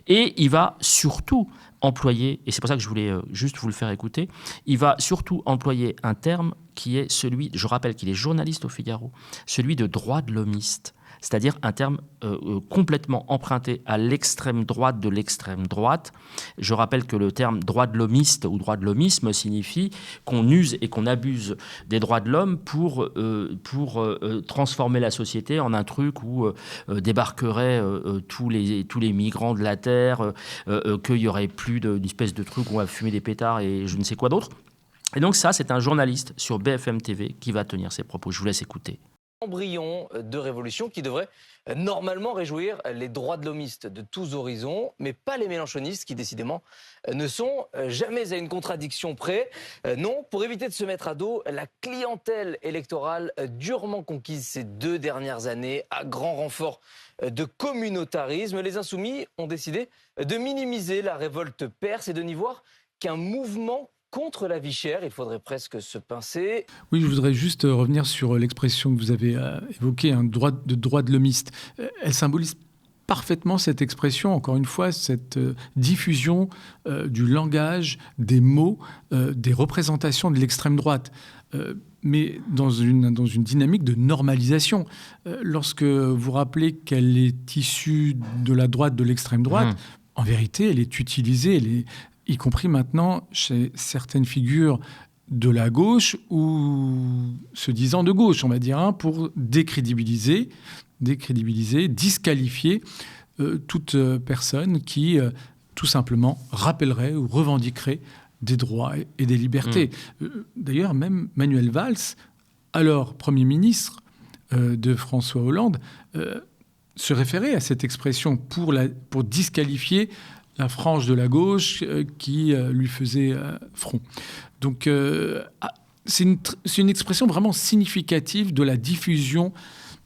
Et il va surtout employer, et c'est pour ça que je voulais juste vous le faire écouter, il va surtout employer un terme qui est celui, je rappelle qu'il est journaliste au Figaro, celui de droit de l'homiste. C'est-à-dire un terme complètement emprunté à l'extrême droite de l'extrême droite. Je rappelle que le terme droit de l'homiste ou droit de l'homisme signifie qu'on use et qu'on abuse des droits de l'homme pour transformer la société en un truc où débarqueraient tous les migrants de la Terre, qu'il n'y aurait plus d'une espèce de truc où on va fumer des pétards et je ne sais quoi d'autre. Et donc ça, c'est un journaliste sur BFM TV qui va tenir ces propos. Je vous laisse écouter. Embryon de révolution qui devrait normalement réjouir les droits de l'homiste de tous horizons, mais pas les mélenchonistes qui décidément ne sont jamais à une contradiction près. Non, pour éviter de se mettre à dos la clientèle électorale durement conquise ces 2 dernières années à grand renfort de communautarisme, les Insoumis ont décidé de minimiser la révolte perse et de n'y voir qu'un mouvement contre la vie chère. Il faudrait presque se pincer. Oui, je voudrais juste revenir sur l'expression que vous avez évoquée, droit de l'homiste. Elle symbolise parfaitement cette expression, encore une fois, cette diffusion du langage, des mots, des représentations de l'extrême droite. Mais dans une dynamique de normalisation. Lorsque vous rappelez qu'elle est issue de la droite, de l'extrême droite, en vérité, elle est utilisée, y compris maintenant chez certaines figures de la gauche ou se disant de gauche, on va dire, pour décrédibiliser, disqualifier toute personne qui, tout simplement, rappellerait ou revendiquerait des droits et des libertés. D'ailleurs, même Manuel Valls, alors Premier ministre de François Hollande, se référait à cette expression pour disqualifier la frange de la gauche qui lui faisait front. Donc c'est une expression vraiment significative de la diffusion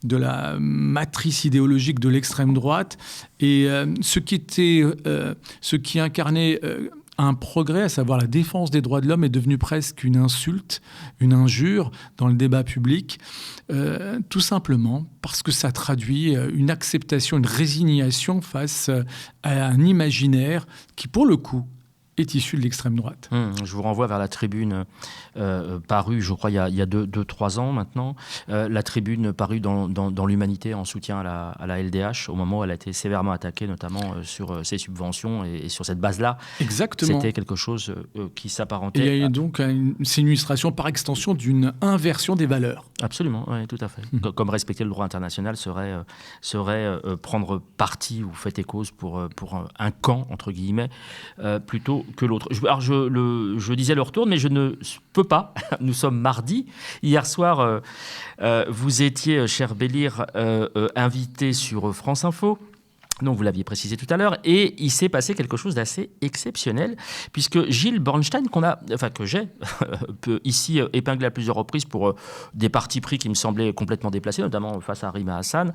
de la matrice idéologique de l'extrême droite et ce qui incarnait un progrès, à savoir la défense des droits de l'homme, est devenu presque une insulte, une injure dans le débat public, tout simplement parce que ça traduit une acceptation, une résignation face à un imaginaire qui, pour le coup, est issu de l'extrême droite. Je vous renvoie vers la tribune parue, je crois, il y a 2-3 ans maintenant. La tribune parue dans l'Humanité en soutien à la LDH, au moment où elle a été sévèrement attaquée, notamment sur ses subventions. Et sur cette base-là, exactement, c'était quelque chose qui s'apparentait... Et il y a donc c'est une illustration par extension d'une inversion des valeurs. Absolument, oui, tout à fait. Comme respecter le droit international serait prendre parti ou fait et cause pour un camp, entre guillemets, plutôt que l'autre. Alors je disais le retour, mais je ne peux pas. Nous sommes mardi. Hier soir, vous étiez, cher Bélire, invité sur France Info. Donc, vous l'aviez précisé tout à l'heure, et il s'est passé quelque chose d'assez exceptionnel, puisque Gilles Bornstein, que j'ai ici épinglé à plusieurs reprises pour des partis pris qui me semblaient complètement déplacés, notamment face à Rima Hassan,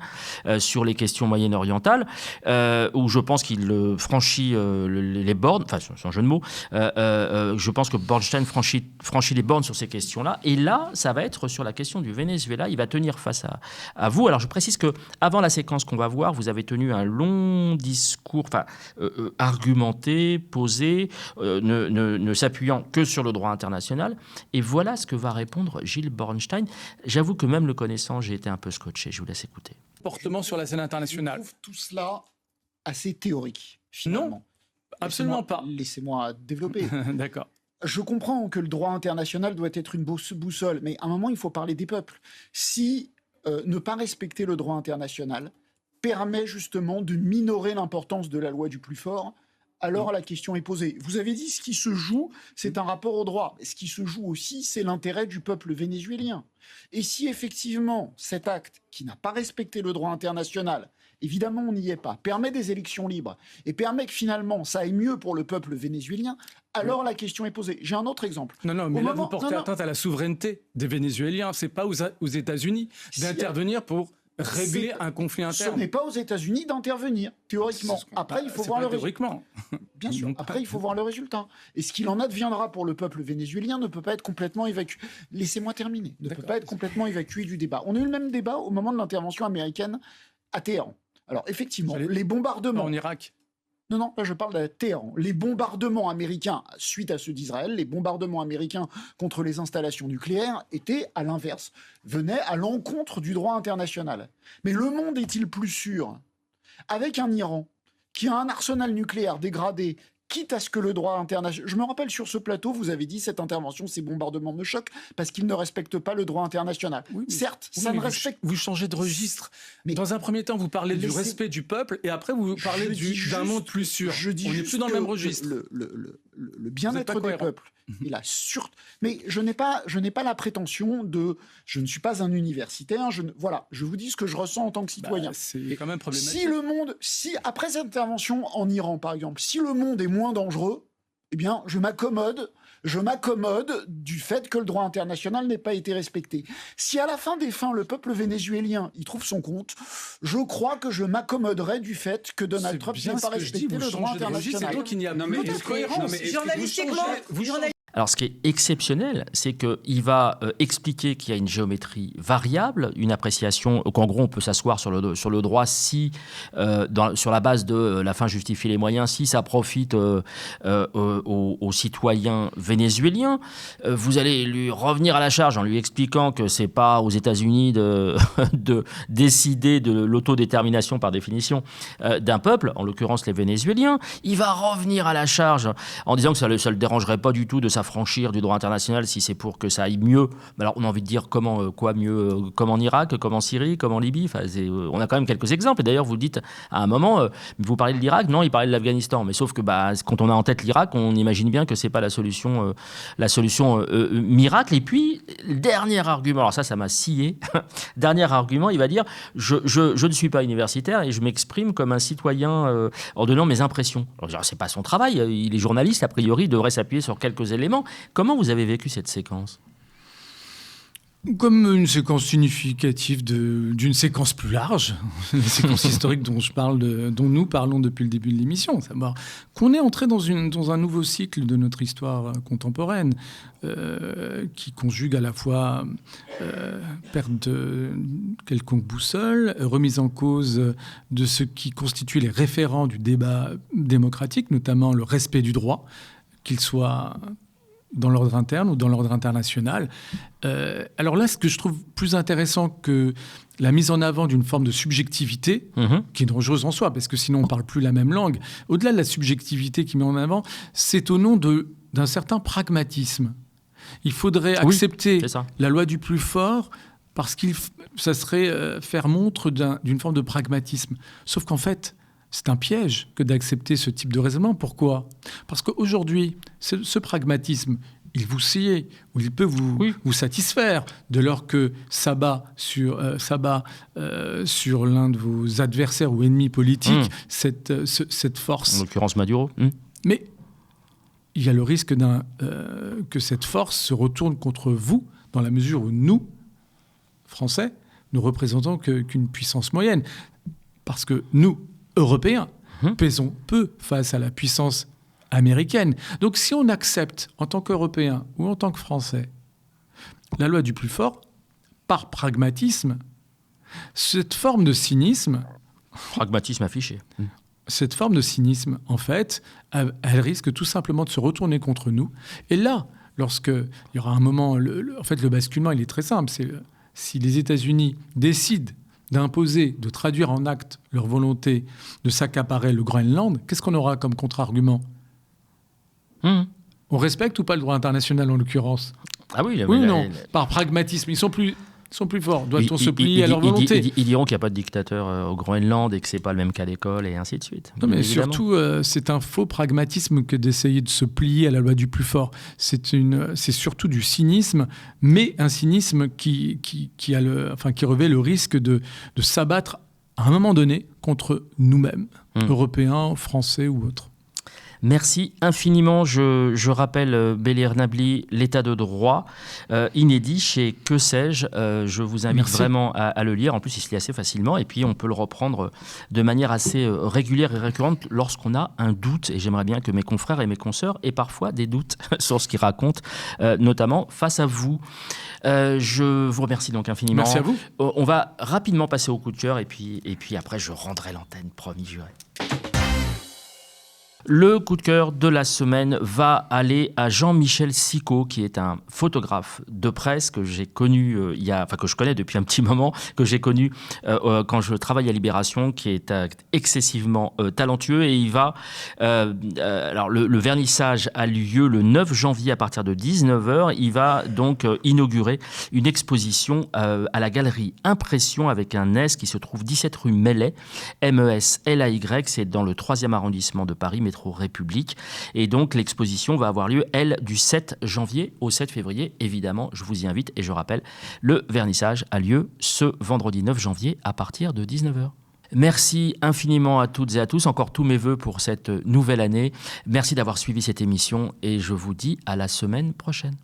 sur les questions moyen-orientales, où je pense qu'il franchit les bornes, enfin, sans jeu de mots, je pense que Bornstein franchit les bornes sur ces questions-là, et là, ça va être sur la question du Venezuela, il va tenir face à vous. Alors, je précise qu'avant la séquence qu'on va voir, vous avez tenu un long discours, argumenté, posé, ne s'appuyant que sur le droit international. Et voilà ce que va répondre Gilles Bornstein. J'avoue que même le connaissant, j'ai été un peu scotché. Je vous laisse écouter. Comportement sur la scène internationale. Je trouve tout cela assez théorique, finalement. Non, absolument pas. Laissez-moi développer. D'accord. Je comprends que le droit international doit être une boussole, mais à un moment, il faut parler des peuples. Si ne pas respecter le droit international permet justement de minorer l'importance de la loi du plus fort, alors la question est posée. Vous avez dit ce qui se joue, c'est un rapport au droit. Ce qui se joue aussi, c'est l'intérêt du peuple vénézuélien. Et si effectivement cet acte, qui n'a pas respecté le droit international, évidemment on n'y est pas, permet des élections libres et permet que finalement ça aille mieux pour le peuple vénézuélien, alors la question est posée. J'ai un autre exemple. Non, mais là vous portez atteinte à la souveraineté des Vénézuéliens. C'est pas aux États-Unis d'intervenir pour régler un conflit interne. Ce n'est pas aux États-Unis d'intervenir, théoriquement. Après, il faut voir le résultat. Bien sûr. Après, il faut voir le résultat. Et ce qu'il en adviendra pour le peuple vénézuélien ne peut pas être complètement évacué. Laissez-moi terminer. Ne peut pas être complètement évacué du débat. On a eu le même débat au moment de l'intervention américaine à Téhéran. Alors, effectivement, les bombardements... En Irak. Non, là je parle de Téhéran. Les bombardements américains, suite à ceux d'Israël, les bombardements américains contre les installations nucléaires étaient, à l'inverse, venaient à l'encontre du droit international. Mais le monde est-il plus sûr avec un Iran qui a un arsenal nucléaire dégradé, quitte à ce que le droit international... Je me rappelle, sur ce plateau, vous avez dit cette intervention, ces bombardements me choquent parce qu'ils ne respectent pas le droit international. Certes, ça ne respecte... Vous changez de registre. Mais dans un premier temps, vous parlez du respect du peuple et après, vous parlez d'un monde plus sûr. On n'est plus dans le même registre. Le bien-être des peuples. Et mais je n'ai pas la prétention de... Je ne suis pas un universitaire. Voilà, je vous dis ce que je ressens en tant que citoyen. C'est quand même problématique. Après cette intervention en Iran, par exemple, si le monde est moins dangereux, eh bien, je m'accommode du fait que le droit international n'ait pas été respecté. Si à la fin des fins, le peuple vénézuélien y trouve son compte, je crois que je m'accommoderai du fait que Donald Trump n'ait pas respecté le droit international. Donc il n'y a plus de cohérence. Alors, ce qui est exceptionnel, c'est qu'il va expliquer qu'il y a une géométrie variable, une appréciation, qu'en gros, on peut s'asseoir sur le droit si, sur la base de la fin justifie les moyens, si ça profite aux citoyens vénézuéliens. Vous allez lui revenir à la charge en lui expliquant que c'est pas aux États-Unis de décider de l'autodétermination par définition d'un peuple, en l'occurrence les Vénézuéliens. Il va revenir à la charge en disant que ça le dérangerait pas du tout de s'affranchir du droit international si c'est pour que ça aille mieux. Alors on a envie de dire quoi mieux, comme en Irak, comme en Syrie, comme en Libye. Enfin, on a quand même quelques exemples. Et d'ailleurs, vous dites à un moment, vous parlez de l'Irak, non, il parlait de l'Afghanistan. Mais sauf que quand on a en tête l'Irak, on imagine bien que c'est pas la solution miracle. Et puis, dernier argument, alors ça m'a scié. Dernier argument, il va dire, je ne suis pas universitaire et je m'exprime comme un citoyen en donnant mes impressions. Alors, c'est pas son travail. Il est journaliste, a priori, il devrait s'appuyer sur quelques éléments. Comment vous avez vécu cette séquence ? Comme une séquence significative d'une séquence plus large, la séquence historique dont nous parlons depuis le début de l'émission, savoir qu'on est entré dans un nouveau cycle de notre histoire contemporaine qui conjugue à la fois perte de quelconque boussole, remise en cause de ce qui constitue les référents du débat démocratique, notamment le respect du droit, qu'il soit dans l'ordre interne ou dans l'ordre international. Alors là, ce que je trouve plus intéressant que la mise en avant d'une forme de subjectivité, qui est dangereuse en soi, parce que sinon on ne parle plus la même langue, au-delà de la subjectivité qui met en avant, c'est au nom d'un certain pragmatisme. Il faudrait accepter la loi du plus fort parce que ça serait faire montre d'une forme de pragmatisme. Sauf qu'en fait, c'est un piège que d'accepter ce type de raisonnement. Pourquoi ? Parce qu'aujourd'hui, ce pragmatisme, il vous sied, ou il peut vous satisfaire, dès lors que s'abat sur l'un de vos adversaires ou ennemis politiques cette force. En l'occurrence Maduro. Mais il y a le risque que cette force se retourne contre vous, dans la mesure où nous, Français, ne représentons qu'une puissance moyenne. Parce que nous, Européens, pèsons peu face à la puissance américaine. Donc si on accepte, en tant qu'Européens ou en tant que Français, la loi du plus fort, par pragmatisme, cette forme de cynisme... Pragmatisme affiché. Cette forme de cynisme, en fait, elle risque tout simplement de se retourner contre nous. Et là, lorsqu'il y aura un moment... En fait, le basculement, il est très simple. C'est si les États-Unis décident d'imposer, de traduire en acte leur volonté de s'accaparer le Groenland, qu'est-ce qu'on aura comme contre-argument ? On respecte ou pas le droit international en l'occurrence ? Ah oui, ou non ? Par pragmatisme, ils sont plus forts. Doit-on se plier à leur volonté ? Ils diront qu'il n'y a pas de dictateur au Groenland et que c'est pas le même cas d'école et ainsi de suite. Non, mais surtout, c'est un faux pragmatisme que d'essayer de se plier à la loi du plus fort. C'est surtout du cynisme, mais un cynisme qui revêt le risque de s'abattre à un moment donné contre nous-mêmes, Européens, Français ou autres. Merci infiniment. Je rappelle Bélir Nabli, l'état de droit, inédit chez Que sais-je. Je vous invite vraiment à le lire. En plus, il se lit assez facilement. Et puis, on peut le reprendre de manière assez régulière et récurrente lorsqu'on a un doute. Et j'aimerais bien que mes confrères et mes consoeurs aient parfois des doutes sur ce qu'ils racontent, notamment face à vous. Je vous remercie donc infiniment. Merci à vous. On va rapidement passer au coup de cœur. Et puis après, je rendrai l'antenne, promis, juré. Le coup de cœur de la semaine va aller à Jean-Michel Sicot, qui est un photographe de presse que j'ai connu que je connais depuis un petit moment, que j'ai connu quand je travaille à Libération, qui est excessivement talentueux. Et il va... alors, le vernissage a lieu le 9 janvier à partir de 19h. Il va donc inaugurer une exposition à la galerie Impression avec un S qui se trouve 17 rue Melay, MES-LAY. C'est dans le 3e arrondissement de Paris, métro République. Et donc, l'exposition va avoir lieu, elle, du 7 janvier au 7 février. Évidemment, je vous y invite et je rappelle, le vernissage a lieu ce vendredi 9 janvier à partir de 19h. Merci infiniment à toutes et à tous. Encore tous mes vœux pour cette nouvelle année. Merci d'avoir suivi cette émission et je vous dis à la semaine prochaine.